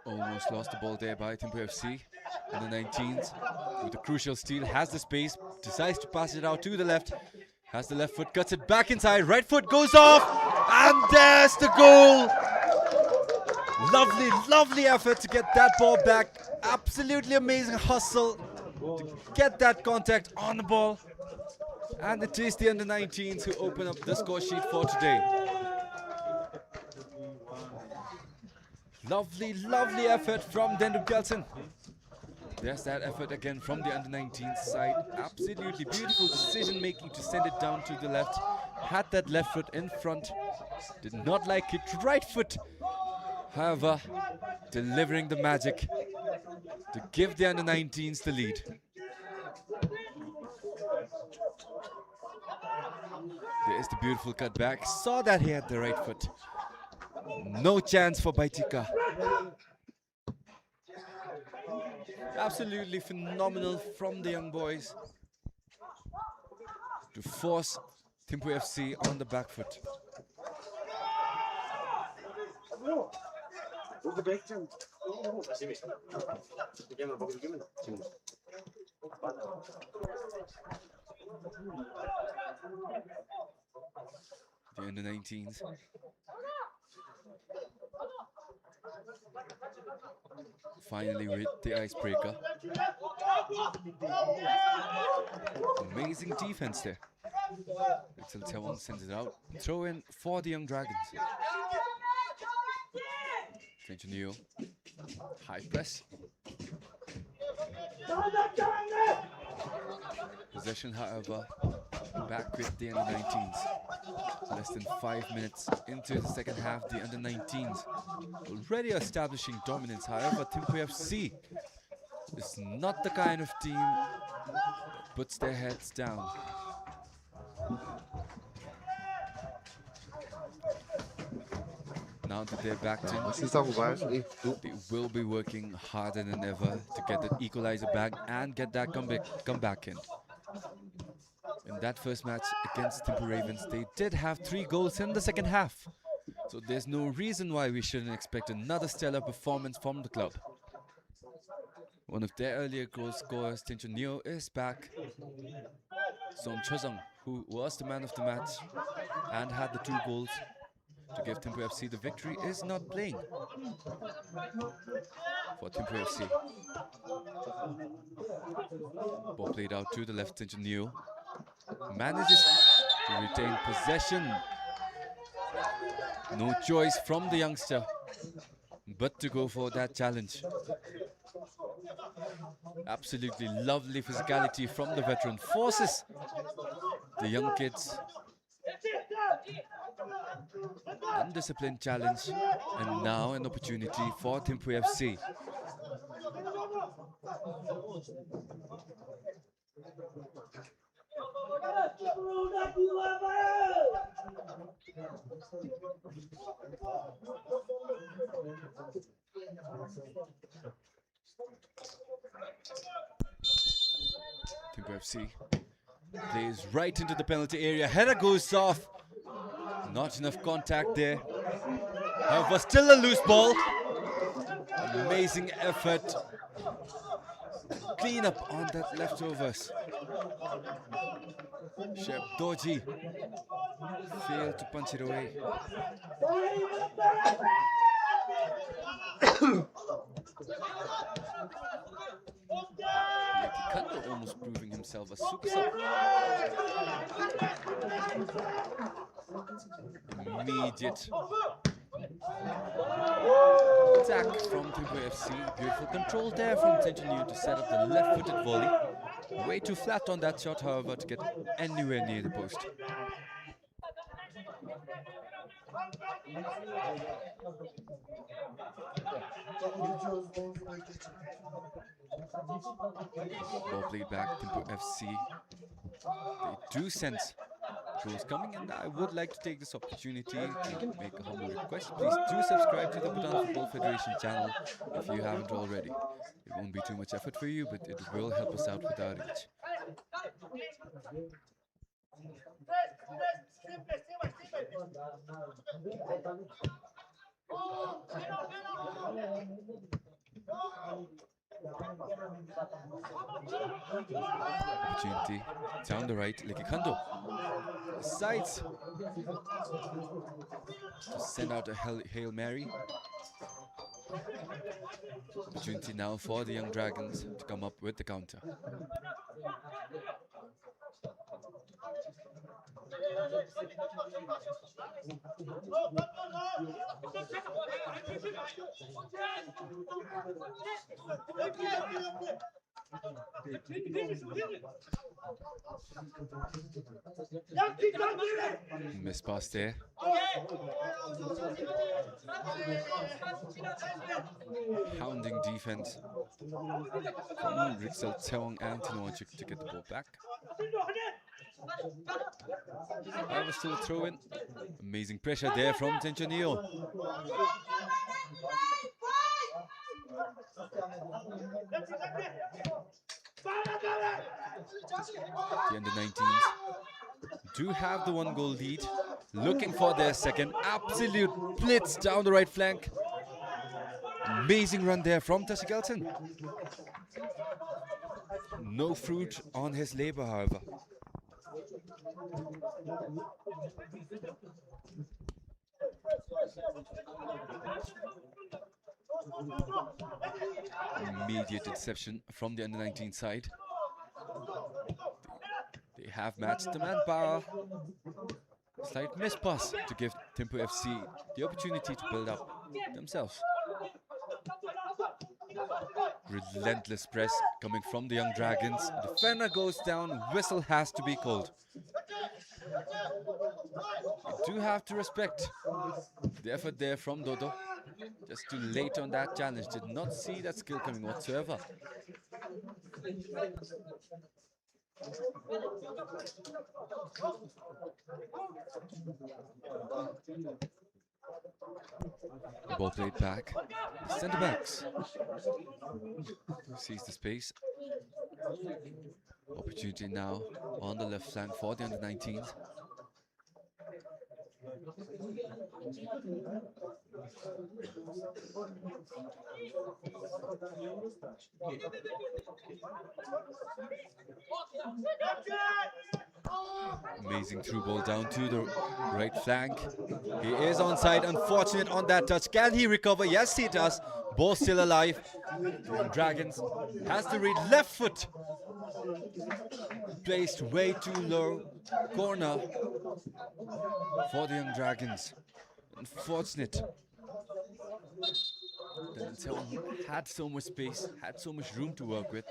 Almost lost the ball there by Thimphu FC. And the 19th with a crucial steal has the space, decides to pass it out to the left. Has the left foot, cuts it back inside, right foot goes off, and there's the goal. Lovely effort to get that ball back. Absolutely amazing hustle to get that contact on the ball. And it is the under-19s who open up the score sheet for today. Lovely effort from Denu Gelson There's that effort again from the under-19 side. Absolutely beautiful decision making to send it down to the left. Had that left foot in front. Did not like it. Right foot, however, delivering the magic to give the under-19s the lead. There's the beautiful cutback. Saw that he had the right foot. No chance for Baitika. Absolutely phenomenal from the young boys to force Thimphu FC on the back foot. The under-19s. Finally with the icebreaker. Amazing defense there. Until Taiwan sends it out. Throw in for the Young Dragons. Neo. High press. Possession, however, back with the under-19s. Less than 5 minutes into the second half, the under-19s already establishing dominance. However, Thimphu FC is not the kind of team that puts their heads down. Now that they're backed in, they will be working harder than ever to get that equalizer back and get that comeback in. In that first match against Thimphu Ravens, they did have 3 goals in the second half. So there's no reason why we shouldn't expect another stellar performance from the club. One of their earlier goal scorers, Tincho Neo, is back. Son Chozong, who was the man of the match and had the 2 goals to give Thimphu FC the victory, is not playing for Thimphu FC. Ball played out to the left, Tincho Neo manages to retain possession. No choice from the youngster but to go for that challenge. Absolutely lovely physicality from the veteran. Forces the young kids. Undisciplined challenge. And now an opportunity for Thimphu FC. Thimphu FC plays right into the penalty area. Header goes off. Not enough contact there. However, still a loose ball. Amazing effort. Clean up on that leftovers. Shep Doji failed to punch it away. Kando almost proving himself a super sub. Immediate attack from Thimphu FC. Beautiful control there from Tinchonu to set up the left-footed volley. Way too flat on that shot, however, to get anywhere near the post. Ball played back, Thimphu FC. They do sense goals coming, and I would like to take this opportunity to make a humble request. Please do subscribe to the Bhutan Football Federation channel if you haven't already. It won't be too much effort for you, but it will help us out with our reach. Opportunity down the right, Lekikando. Sides to send out a Hail Mary. Opportunity now for the Young Dragons to come up with the counter. Miss pass there. Hounding defense from Rixel Teong and Tinochik to get the ball back. However, still a throw in. Amazing pressure there from Tenchanio. The under-19s do have the 1-goal lead. Looking for their second. Absolute blitz down the right flank. Amazing run there from Tashigelton. No fruit on his labor, however. Immediate interception from the under-19 side. They have matched the manpower. Slight miss pass to give Thimphu FC the opportunity to build up themselves. Relentless press coming from the Young Dragons. Defender goes down, whistle has to be called. You do have to respect the effort there from Dodo. Just too late on that challenge, did not see that skill coming whatsoever. The ball played back. Centre backs sees the space. Opportunity now on the left flank for the under-19s. Amazing through ball down to the right flank. He is onside, unfortunate on that touch. Can he recover? Yes, he does. Ball still alive. The Dragons has to read left foot. Placed way too low. Corner for the Young Dragons. Unfortunate. Until had so much space, had so much room to work with.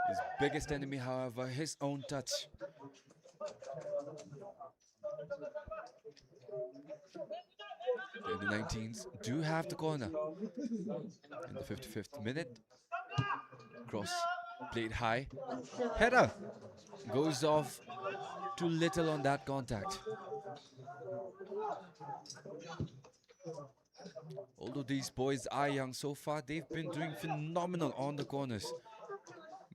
His biggest enemy, however, his own touch. The 19s do have the corner. In the 55th minute, cross played high. Header goes off too little on that contact. Although these boys are young so far, they've been doing phenomenal on the corners.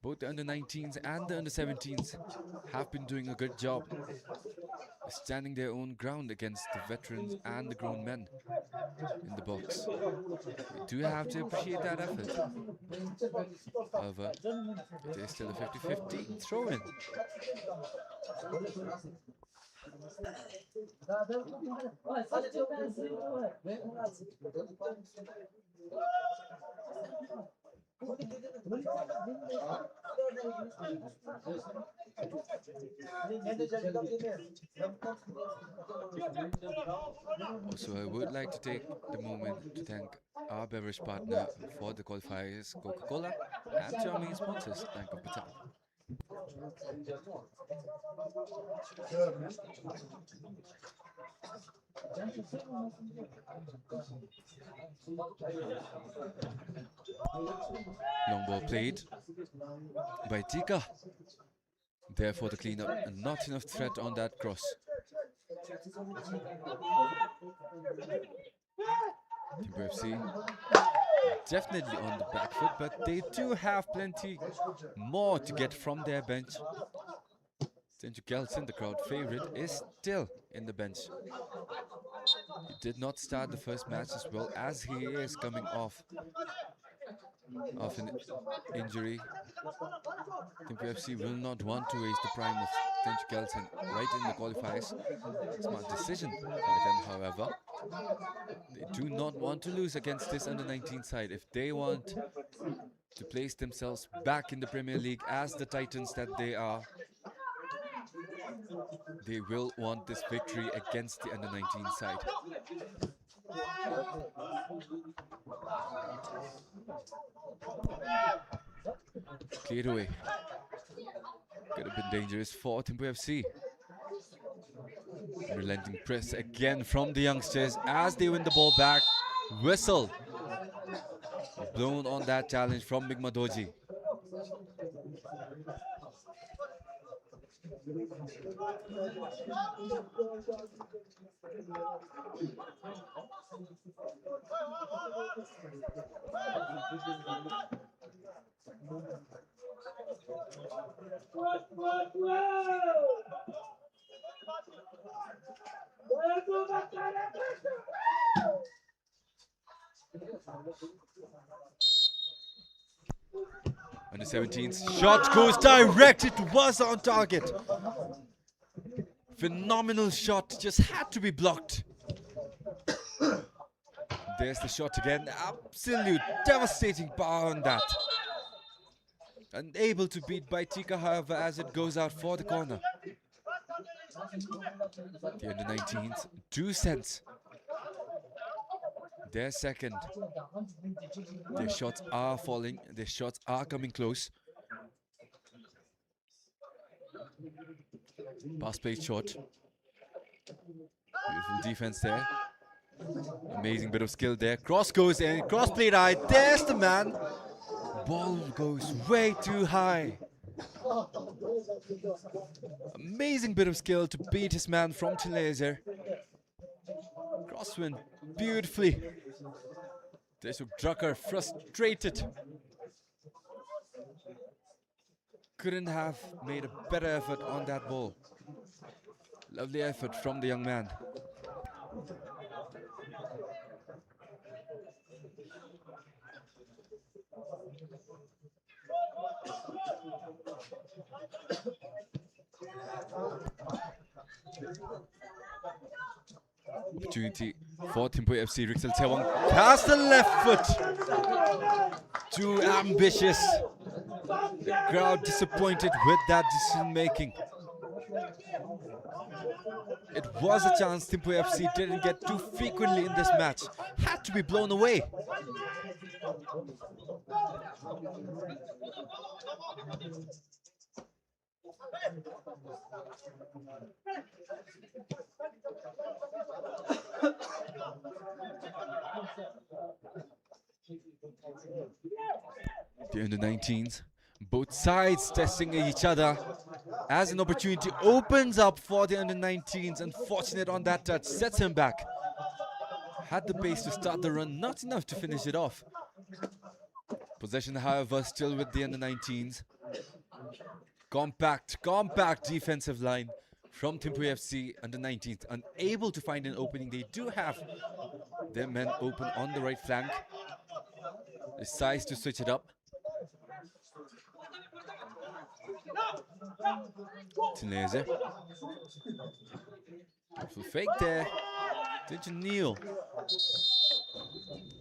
Both the under-19s and the under-17s have been doing a good job, standing their own ground against the veterans and the grown men in the box. We do have to appreciate that effort. However, it is still a 50-50 throw-in. Also, I would like to take the moment to thank our beverage partner for the qualifiers, Coca-Cola, and to our main sponsors, Bank of Bhutan. Long ball played by Tika. Therefore the cleanup, and not enough threat on that cross. Thimphu FC definitely on the back foot, but they do have plenty more to get from their bench. St. Gelson, the crowd favorite, is still in the bench. He did not start the first match as well, as he is coming off of an injury. Thimphu FC will not want to waste the prime of St. Gelson right in the qualifiers. Smart decision by them, however. They do not want to lose against this under-19 side if they want to place themselves back in the Premier League as the Titans that they are. They will want this victory against the under-19 side. Cleared away. Could have been dangerous for Thimphu FC. Relenting press again from the youngsters as they win the ball back. Whistle blown on that challenge from Migmadoji. Under 17's shot goes direct. It was on target. Phenomenal shot, just had to be blocked. There's the shot again. Absolute devastating power on that. Unable to beat by Tika, however, as it goes out for the corner. The under-19s do sense their second. Their shots are falling. Their shots are coming close. Pass played short. Beautiful defense there. Amazing bit of skill there. Cross goes in. Cross played high. There's the man. Ball goes way too high. Amazing bit of skill to beat his man from Chilezer. Crosswind beautifully. There's Drucker frustrated. Couldn't have made a better effort on that ball. Lovely effort from the young man. Opportunity for Thimphu FC. Rixel Tewang has the left foot. Too ambitious. The crowd disappointed with that decision making. It was a chance Thimphu FC didn't get too frequently in this match. Had to be blown away. The under-19s, both sides testing each other as an opportunity opens up for the under-19s. Unfortunate on that touch, sets him back. Had the pace to start the run, not enough to finish it off. Possession, however, still with the under-19s. Compact defensive line from Thimphu FC under-19s. Unable to find an opening. They do have their men open on the right flank. Decides to switch it up. Tinese. Beautiful fake there. Did you kneel?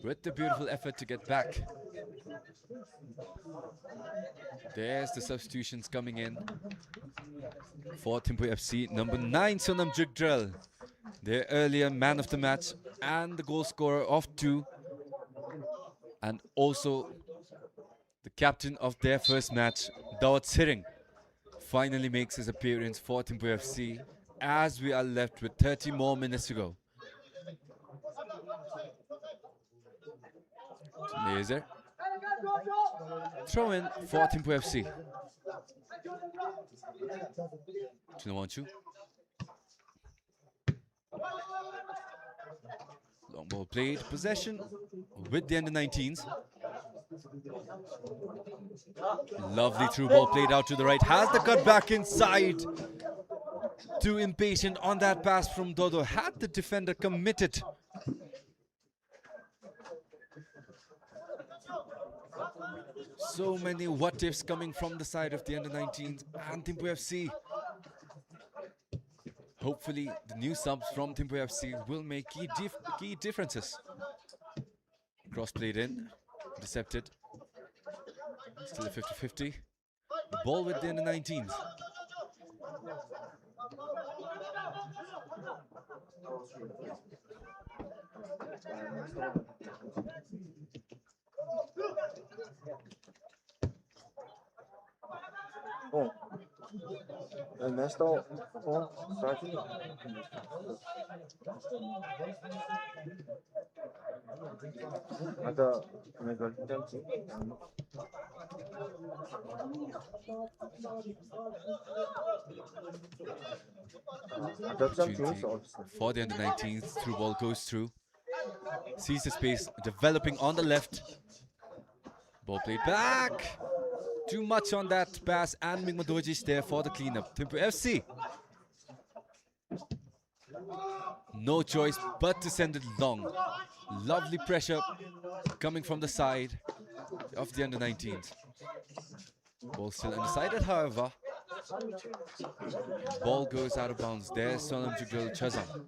With the beautiful effort to get back. There's the substitutions coming in for Thimphu FC. Number 9, Sonam Jugdrel, their earlier man of the match and the goal scorer of 2. And also the captain of their first match, Dawat Siring, finally makes his appearance for Thimphu FC as we are left with 30 more minutes to go. Laser. Throw in for Thimphu FC. Chinawanchu. Long ball played. Possession with the under-19s. Lovely through ball played out to the right. Has the cut back inside. Too impatient on that pass from Dodo. Had the defender committed. So many what-ifs coming from the side of the under-19s and Thimphu FC. Hopefully, the new subs from Thimphu FC will make key differences. Cross played in, intercepted. Still a 50-50. The ball with the under-19s. Oh, I messed up. Oh, sorry. 아까 내가 괜찮지? Opportunity for the under-19s. Through ball goes through. Sees the space developing on the left. Ball played back. Too much on that pass, and Mingmadoji is there for the cleanup. Thimphu FC. No choice but to send it long. Lovely pressure coming from the side of the under-19s. Ball still undecided, however. Ball goes out of bounds. There's Sonam Jugal Chazam,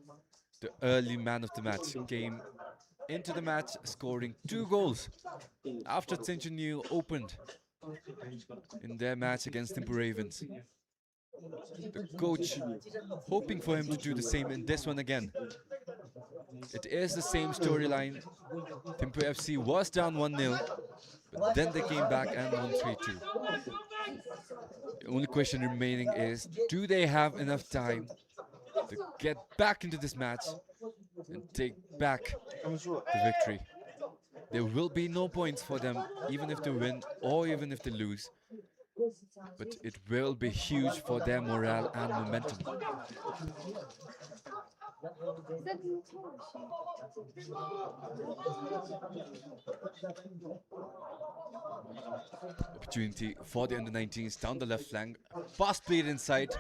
the early man of the match. Came into the match scoring 2 goals after Thimphu opened in their match against Thimphu Ravens. The coach hoping for him to do the same in this one again. It is the same storyline. Thimphu FC was down 1-0, but then they came back and won 3-2. The only question remaining is, do they have enough time to get back into this match and take back the victory? There will be no points for them, even if they win or even if they lose. But it will be huge for their morale and momentum. Opportunity for the under-19s down the left flank. Pass played inside.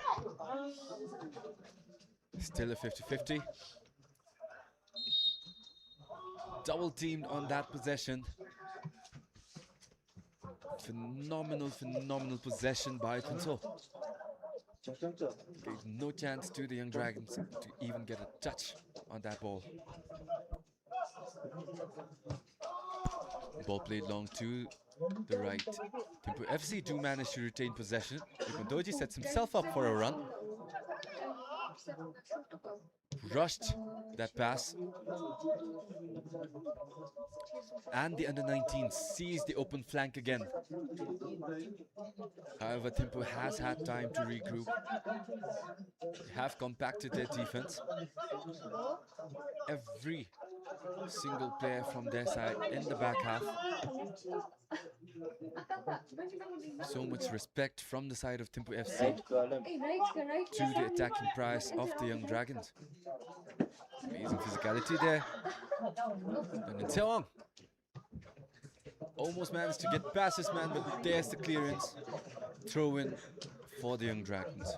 Still a 50-50. Double teamed on that possession. Phenomenal possession by Thimphu. Gave no chance to the Young Dragons to even get a touch on that ball. Ball played long to the right. Thimphu FC do manage to retain possession. Mingmadoji sets himself up for a run. Rushed that pass. And the under-19 sees the open flank again. However, Thimphu has had time to regroup. They have compacted their defense. Every single player from their side in the back half. So much respect from the side of Thimphu FC to the attacking prowess of the Young Dragons. Amazing physicality there. And then Seong almost managed to get past his man, but there's the clearance. Throw in for the Young Dragons.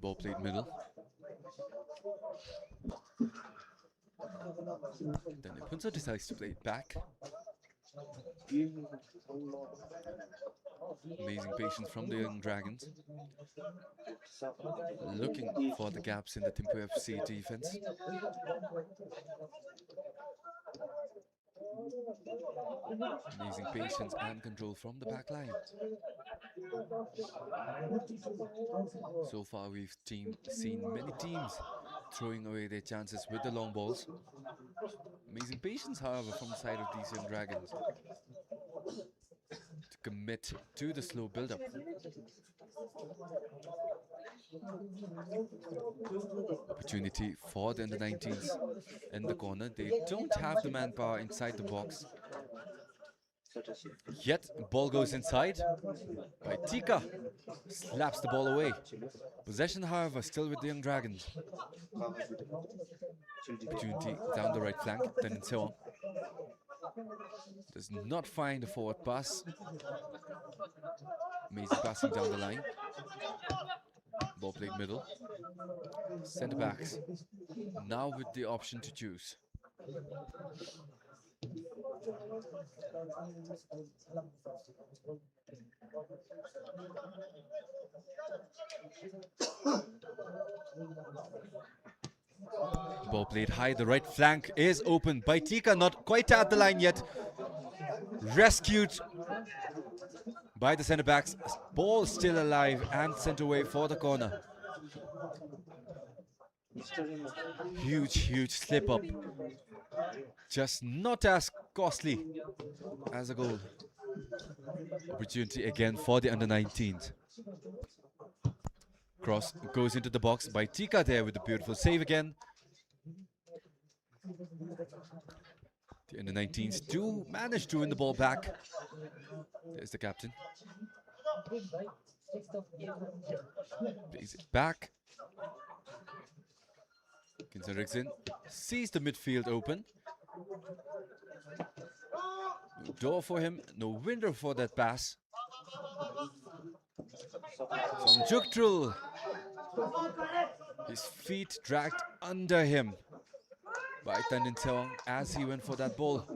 Ball played middle. Then Punza decides to play it back. Amazing patience from the Young Dragons. Looking for the gaps in the Thimphu FC defense. Amazing patience and control from the back line. So far we've seen many teams throwing away their chances with the long balls. Amazing patience, however, from the side of these Young Dragons to commit to the slow build-up. Opportunity for the under-19s in the corner. They don't have the manpower inside the box. Yet, ball goes inside by Tika. Slaps the ball away. Possession, however, still with the Young Dragons. Opportunity down the right flank. Then in Seong does not find a forward pass. Amazing passing down the line. Ball played middle. Centre backs now with the option to choose. Ball played high. The right flank is open by Tika. Not quite at the line yet. Rescued by the centre backs. Ball still alive and sent away for the corner. Huge slip up. Just not as costly as a goal. Opportunity again for the under-19s. Cross goes into the box by Tika there with a beautiful save again. The under-19s do manage to win the ball back. There's the captain. Plays it back. Kinson Rixon sees the midfield open. No door for him, no window for that pass. From Juktrul. His feet dragged under him by Tandin Tewang as he went for that ball.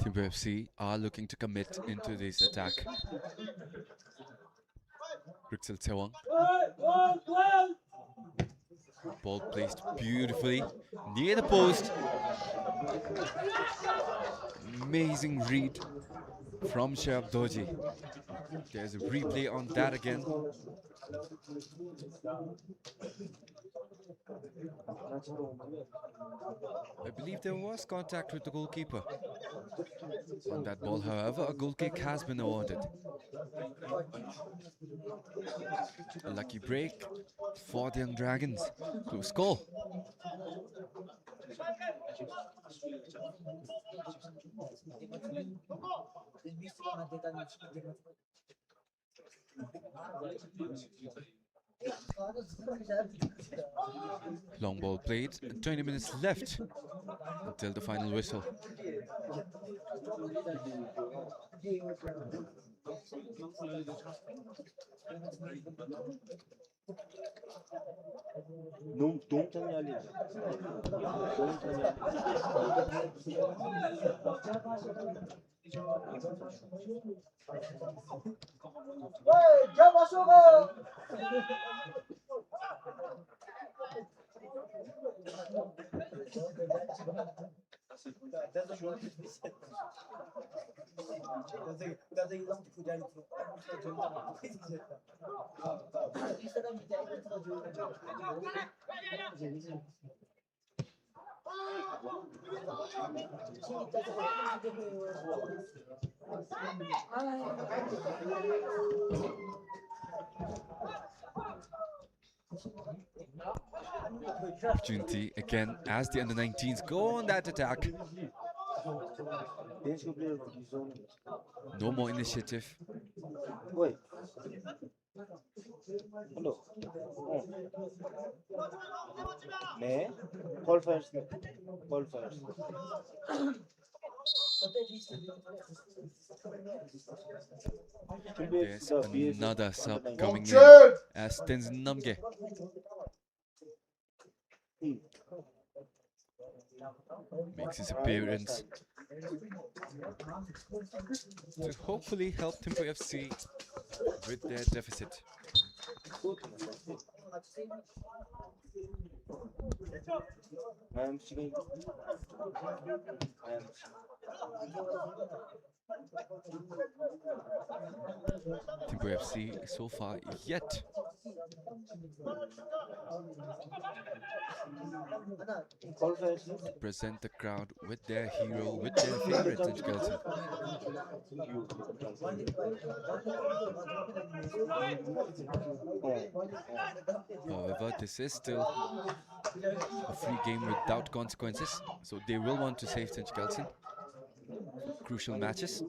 Thimphu FC are looking to commit into this attack. Rixel Tewang. Ball placed beautifully near the post. Amazing read from Shab Doji. There's a replay on that again. I believe there was contact with the goalkeeper on that ball. However, a goal kick has been awarded. A lucky break for the Young Dragons. Close call. Long ball played, 20 minutes left until the final whistle. Opportunity again as the under-19s go on that attack. No more initiative. There's another sub coming in as Tenzin Namge. Makes his appearance to hopefully help Thimphu FC with their deficit. Thimphu FC so far yet present the crowd with their hero, with their favorite in Chelsea. However, this is still a free game without consequences, so they will want to save St. Kelsen. Crucial matches.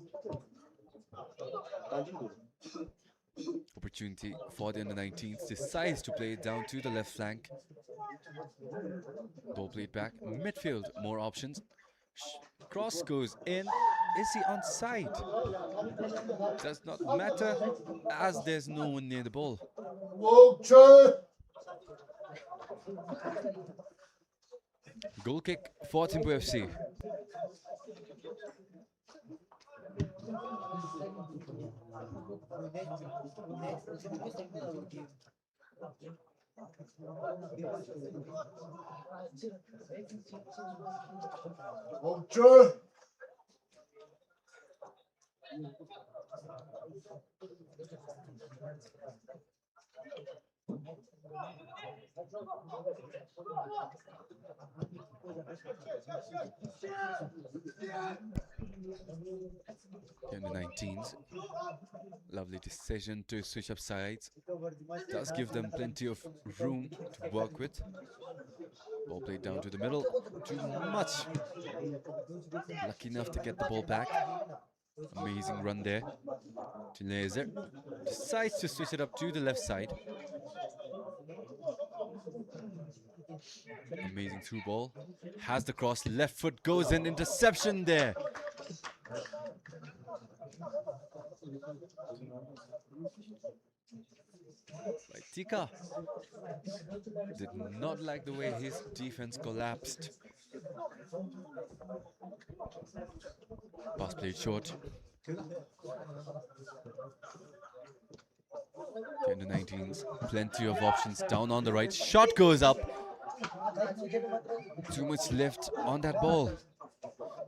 Opportunity for the under-19s, decides to play it down to the left flank. Ball played back, midfield, more options. Cross goes in. Is he onside? Does not matter as there's no one near the ball. Goal kick for Thimphu FC. The under-19s. Lovely decision to switch up sides. Does give them plenty of room to work with. Ball played down to the middle. Too much. Lucky enough to get the ball back. Amazing run there. Laser decides to switch it up to the left side. Amazing through ball. Has the cross. Left foot goes in. Interception there. Right, Tika did not like the way his defense collapsed. Pass played short. The under-19s, plenty of options down on the right. Shot goes up. Too much left on that ball.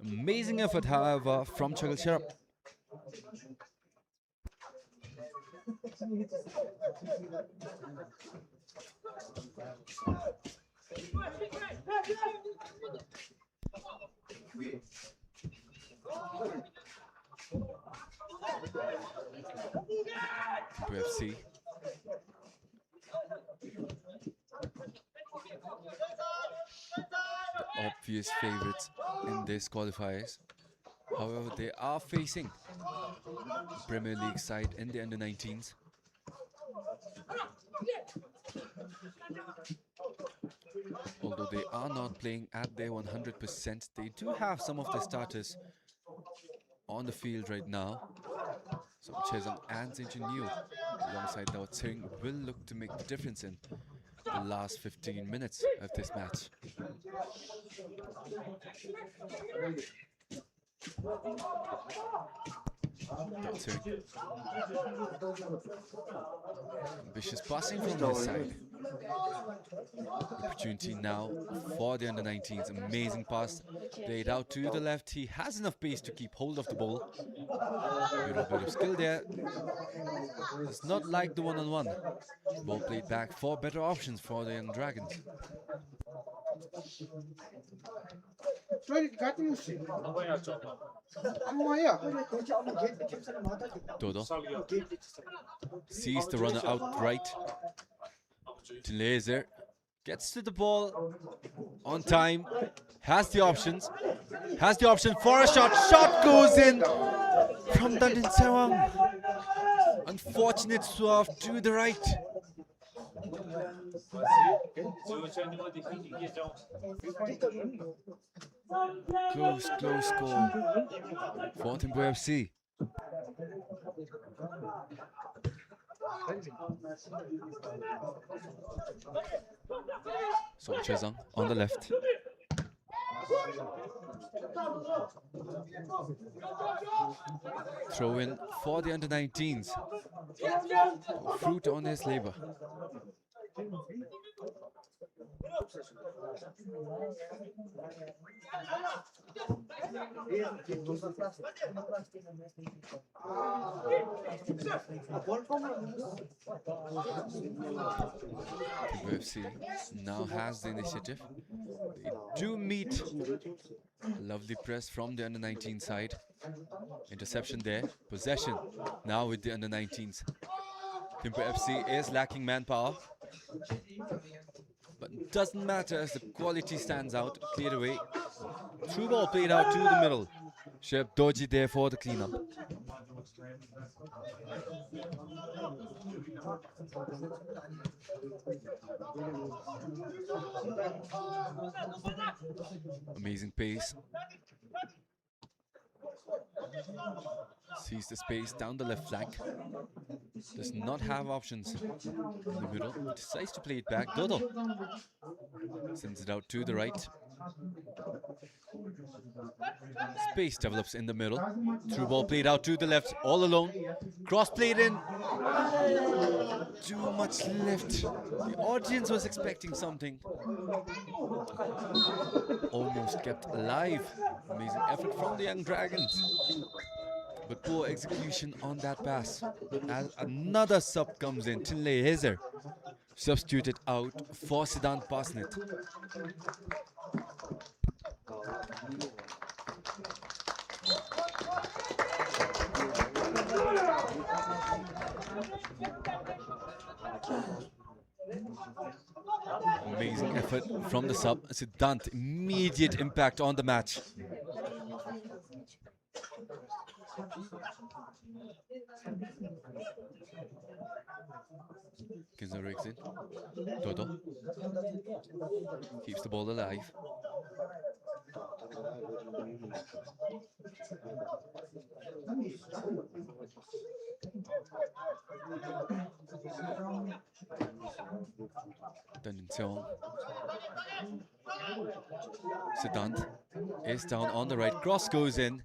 Amazing effort, however, from Chagil Sharap. UFC. The obvious favourites in this qualifiers. However, they are facing Premier League side in the under-19s. Although they are not playing at their 100%, they do have some of the starters on the field right now. So Chezang and Zinchun alongside Dao Tsing will look to make the difference in the last 15 minutes of this match. Ambitious passing from his side. Opportunity now for the under-19s. Amazing pass played out to the left. He has enough pace to keep hold of the ball. Little bit of skill there. It's not like the one-on-one. Ball played back for better options for the Young Dragons. Dodo sees the runner outright. Laser gets to the ball on time. Has the options. Has the option for a shot. Shot goes in from Dandin Sewang. Unfortunate swerve to the right. Close score for Thimphu FC. So Chezang on the left. Throw in for the under-19s. Fruit on his labor. UFC now has the initiative. They do meet. Lovely press from the under-19 side. Interception there. Possession now with the under-19s. Thimphu FC is lacking manpower. But it doesn't matter as the quality stands out. Cleared away. Through ball played out to the middle. Shep Doji there for the cleanup. Amazing pace. Sees the space down the left flank. Does not have options in the middle. Decides to play it back. Dodo sends it out to the right. Space develops in the middle. Through ball played out to the left, all alone. Cross played in. Too much left. The audience was expecting something. Almost kept alive. Amazing effort from the Young Dragons. But poor execution on that pass. As another sub comes in, Tinley Hazer substituted out for Siddhant Pasnit. Amazing effort from the sub. Siddhant, immediate impact on the match. Kinzer rigs in. Dodo keeps the ball alive. Dundin Seong. Siddhant is down on the right. Cross goes in.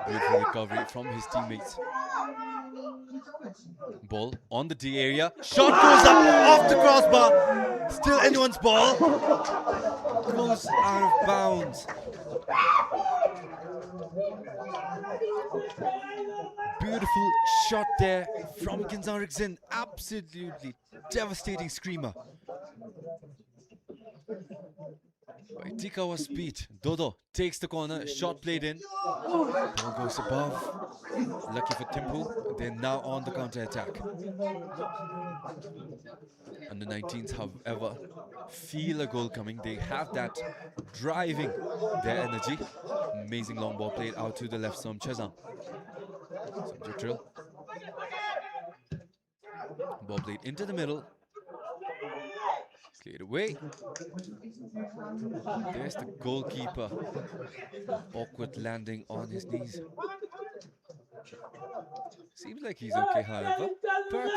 Beautiful recovery from his teammates. Ball on the D area. Shot goes up off the crossbar. Still anyone's ball. Goes out of bounds. Beautiful shot there from Kinzariksen. Absolutely devastating screamer. By Tikawa's speed, Dodo takes the corner, shot played in. Ball goes above. Lucky for Thimphu, they're now on the counter-attack. Under 19s, however, feel a goal coming. They have that driving their energy. Amazing long ball played out to the left, Som Chezan. Some drill. Ball played into the middle. Cleared away. There's the goalkeeper. Awkward landing on his knees. Seems like he's okay, however. Perks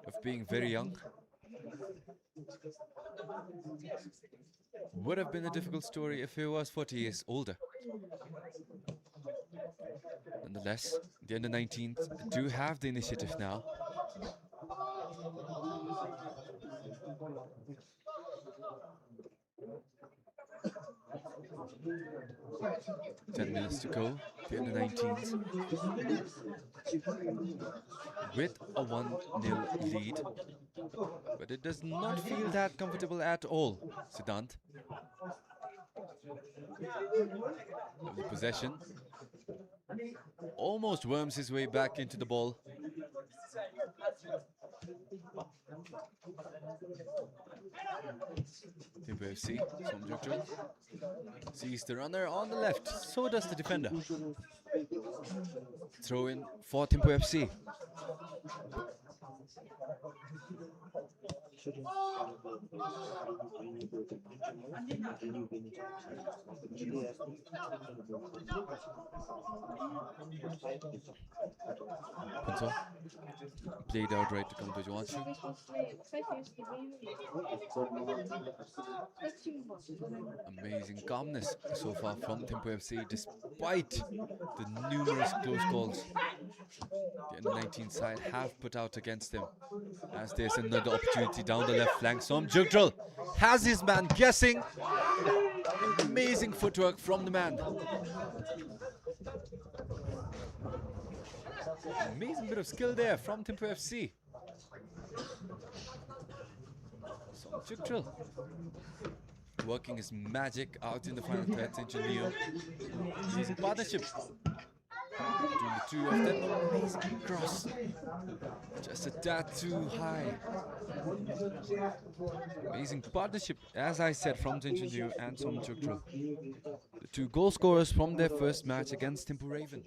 of being very young. Would have been a difficult story if he was 40 years older. Nonetheless, the under-19s do have the initiative now. Ten minutes to go. The under-19s with a 1-0 lead, but it does not feel that comfortable at all. Siddhant. Lovely possession. Almost worms his way back into the ball. Thimphu FC, Somjokjo sees the runner on the left, so does the defender. Throw in for Thimphu FC. Punso played out right to come to Joanshu. Amazing calmness so far from Thimphu FC despite the numerous close calls the under-19 side have put out against them. As there's another opportunity down the left flank. Som Jugdral has his man guessing. Amazing footwork from the man. Amazing bit of skill there from Thimphu FC. Som Jugdral working his magic out in the final third. Engineer. Amazing partnership between the two of them. Amazing cross. Just a tad too high. Amazing partnership, as I said, from Engineer and Som Jugdral. The two goal scorers from their first match against Thimphu Raven.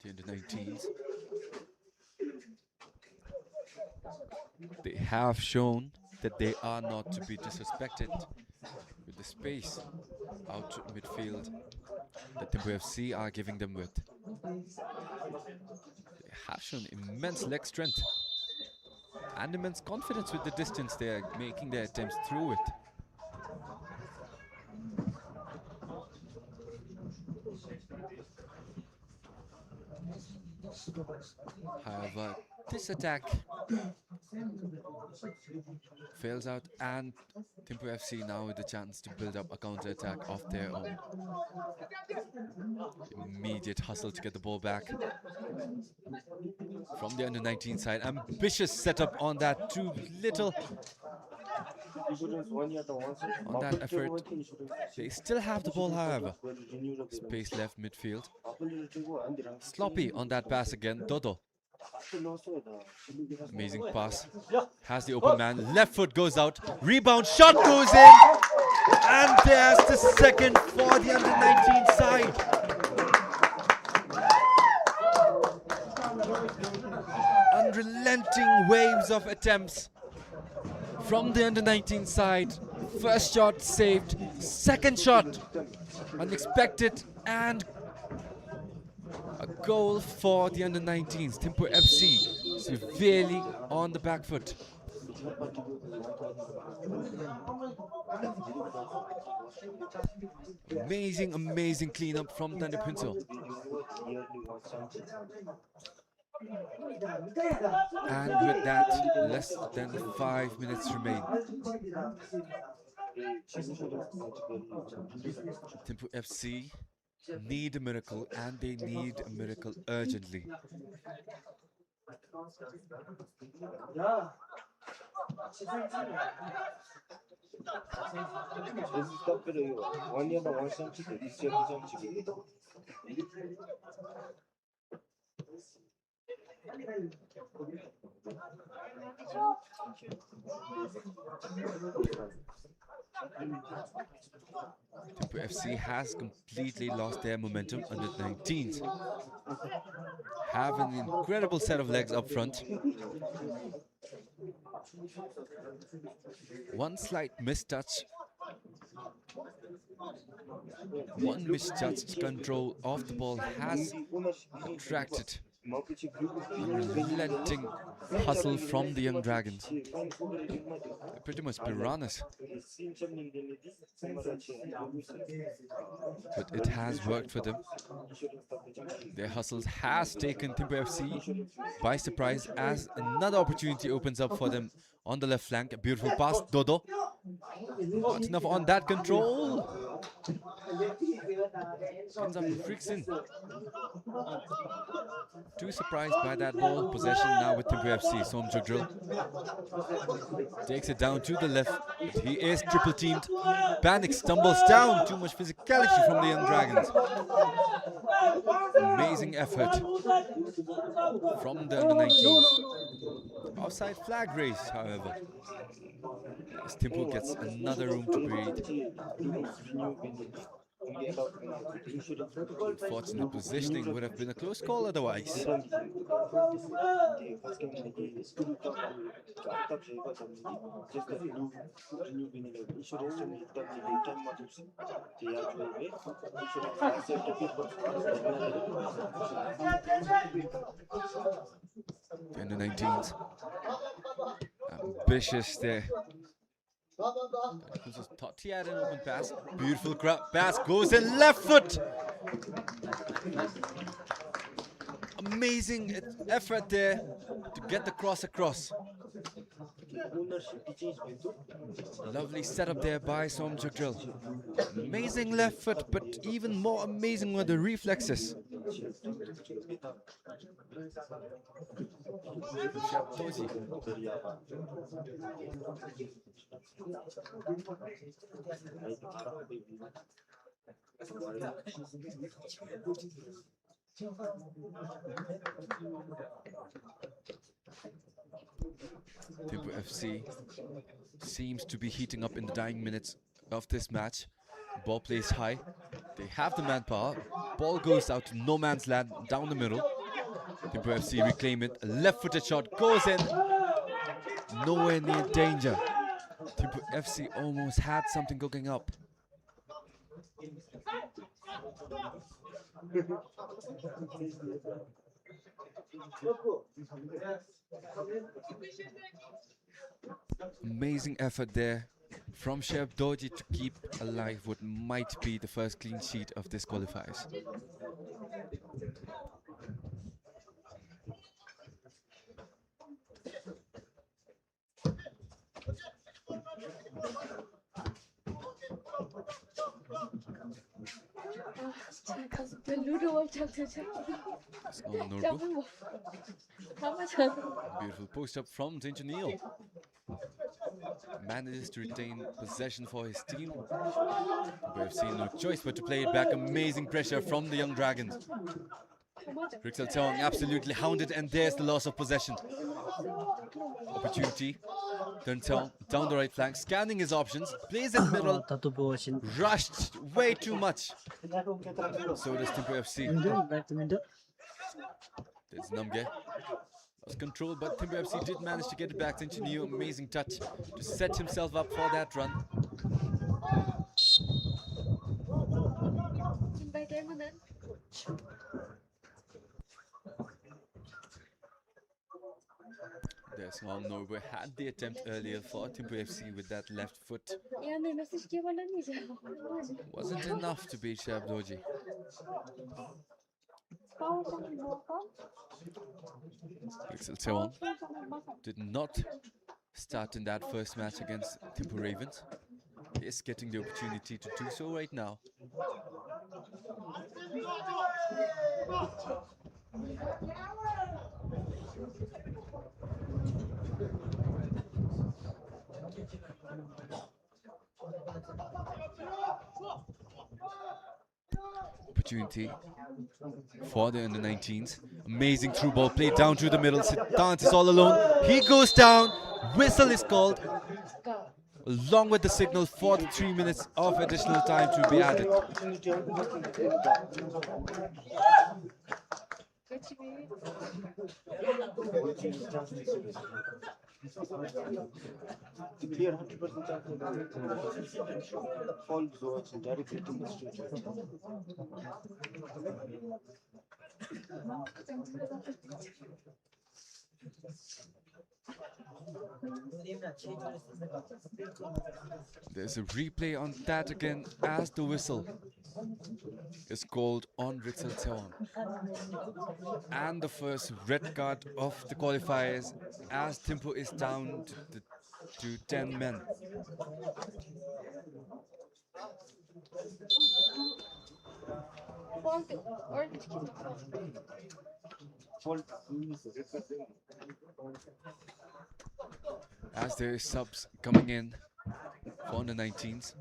The under-19s. They have shown that they are not to be disrespected with the space out to midfield that Thimphu FC are giving them with. They have shown immense leg strength and immense confidence with the distance they are making their attempts through it. However, this attack fails out, and Thimphu FC now with the chance to build up a counter-attack of their own. Immediate hustle to get the ball back from the under-19 side. Ambitious setup on that, too little on that effort. They still have the ball, however. Space left midfield. Sloppy on that pass again, Dodo. Amazing pass. Has the open man. Left foot goes out. Rebound shot goes in. And there's the second for the under-19 side. Unrelenting waves of attempts from the under-19 side. First shot saved. Second shot unexpected, and a goal for the under-19s. Thimphu FC severely on the back foot. Amazing cleanup from Thunder Pinsel. And with that, less than 5 minutes remain. Thimphu FC need a miracle, and they need a miracle urgently. Thimphu FC has completely lost their momentum under the 19s. Have an incredible set of legs up front. One slight mistouch. One misjudged control of the ball has attracted unrelenting hustle from the young Dragons. They're pretty much piranhas. But it has worked for them. Their hustles has taken Thimphu FC by surprise as another opportunity opens up for them on the left flank. A beautiful pass, Dodo. Not enough on that control. Ends up in Frickson. Too surprised by that ball. Possession now with Thimphu FC. Som Jugdrill takes it down to the left. But he is triple teamed. Panic stumbles down. Too much physicality from the young Dragons. Amazing effort from the under-19s. Offside flag raised, however, as Thimphu gets another room to breathe. Unfortunate positioning would have been a close call otherwise. The under-19s ambitious there. Thought he had an open pass. Beautiful pass goes in left foot. Amazing effort there to get the cross across. Lovely setup there by Som Jugdrill. Amazing left foot, but even more amazing were the reflexes. Thimphu FC seems to be heating up in the dying minutes of this match. Ball plays high. They have the manpower. Ball goes out to no man's land down the middle. Thimphu FC reclaim it. A left-footed shot goes in. Nowhere near danger. Thimphu FC almost had something cooking up. Amazing effort there from Shep Doji to keep alive what might be the first clean sheet of this qualifiers. It's on Norbu. Beautiful post up from Zinjanil. Manages to retain possession for his team. We've seen no choice but to play it back. Amazing pressure from the young Dragons. Rixel Tong absolutely hounded, and there's the loss of possession. Opportunity. Turn down the right flank, scanning his options, plays in middle, rushed way too much. So does Thimphu FC. There's Namge. Lost control, but Thimphu FC did manage to get it back. New amazing touch to set himself up for that run. There's one Norway had the attempt earlier for Thimphu FC with that left foot. Wasn't enough to beat Shab Doji. Rixel Tewon did not start in that first match against Thimphu Ravens. He is getting the opportunity to do so right now. Opportunity for the under-19s. Amazing through ball played down through the middle. Siddhant is all alone. He goes down. Whistle is called, along with the signal for the 3 minutes of additional time to be added. Clear 100% chance of fall zones directly to the street. There's a replay on that again as the whistle is called on Rixel Tewon. And the first red card of the qualifiers as Thimphu is down to 10 men. As there is subs coming in for the 19s.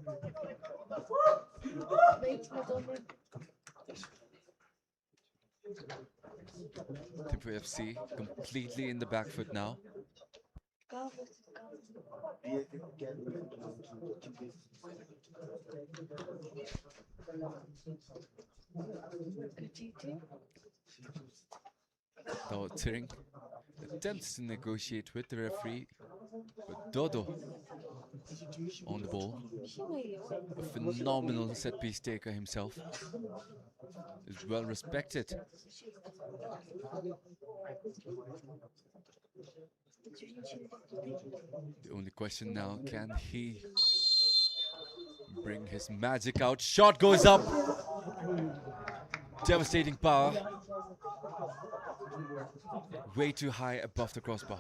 Thimphu FC completely in the back foot now. Though Tiring attempts to negotiate with the referee, but Dodo on the ball, a phenomenal set piece taker himself, is well respected. The only question now, can he bring his magic out? Shot goes up. Devastating power. Way too high above the crossbar.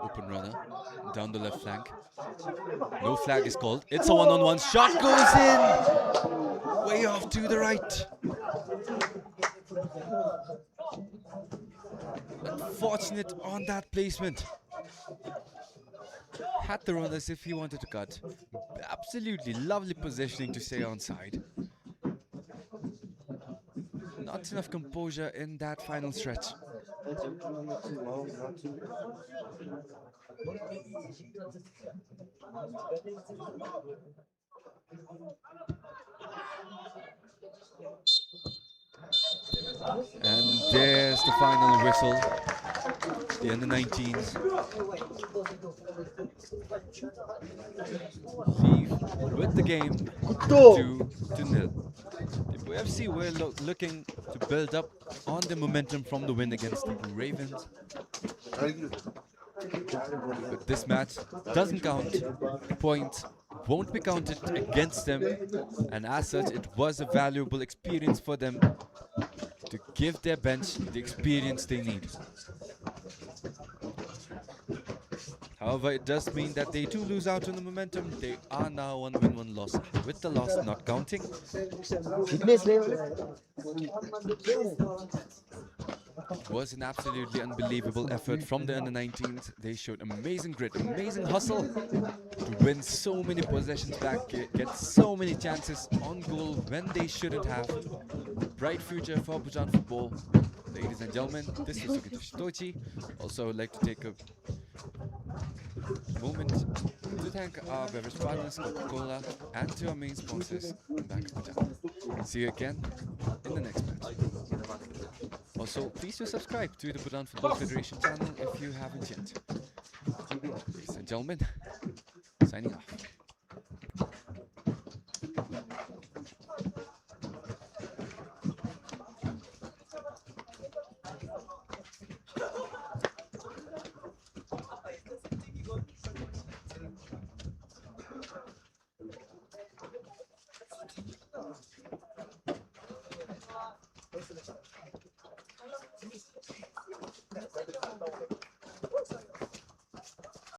Open runner down the left flank. No flag is called. It's a one-on-one. Shot goes in! Way off to the right. Unfortunate on that placement. Had to run as if he wanted to cut. Absolutely lovely positioning to stay onside. Not enough composure in that final stretch. And there's the final whistle. The under-19s leave with the game 2-0. The FC were looking to build up on the momentum from the win against the Ravens. But this match doesn't count. Points won't be counted against them, and as such it was a valuable experience for them to give their bench the experience they need. However, it does mean that they do lose out on the momentum. They are now 1 win, 1 loss, with the loss not counting. It was an absolutely unbelievable effort from the under-19s. They showed amazing grit, amazing hustle to win so many possessions back, get so many chances on goal when they shouldn't have. Bright future for Bhutan football. Ladies and gentlemen, this is Kickoff. Also, I would like to take a moment to thank our beverage partners, Coca-Cola, and to our main sponsors, Bank of Bhutan. See you again in the next match. Also, please do subscribe to the Bhutan Football Federation channel if you haven't yet. Ladies and gentlemen, signing off.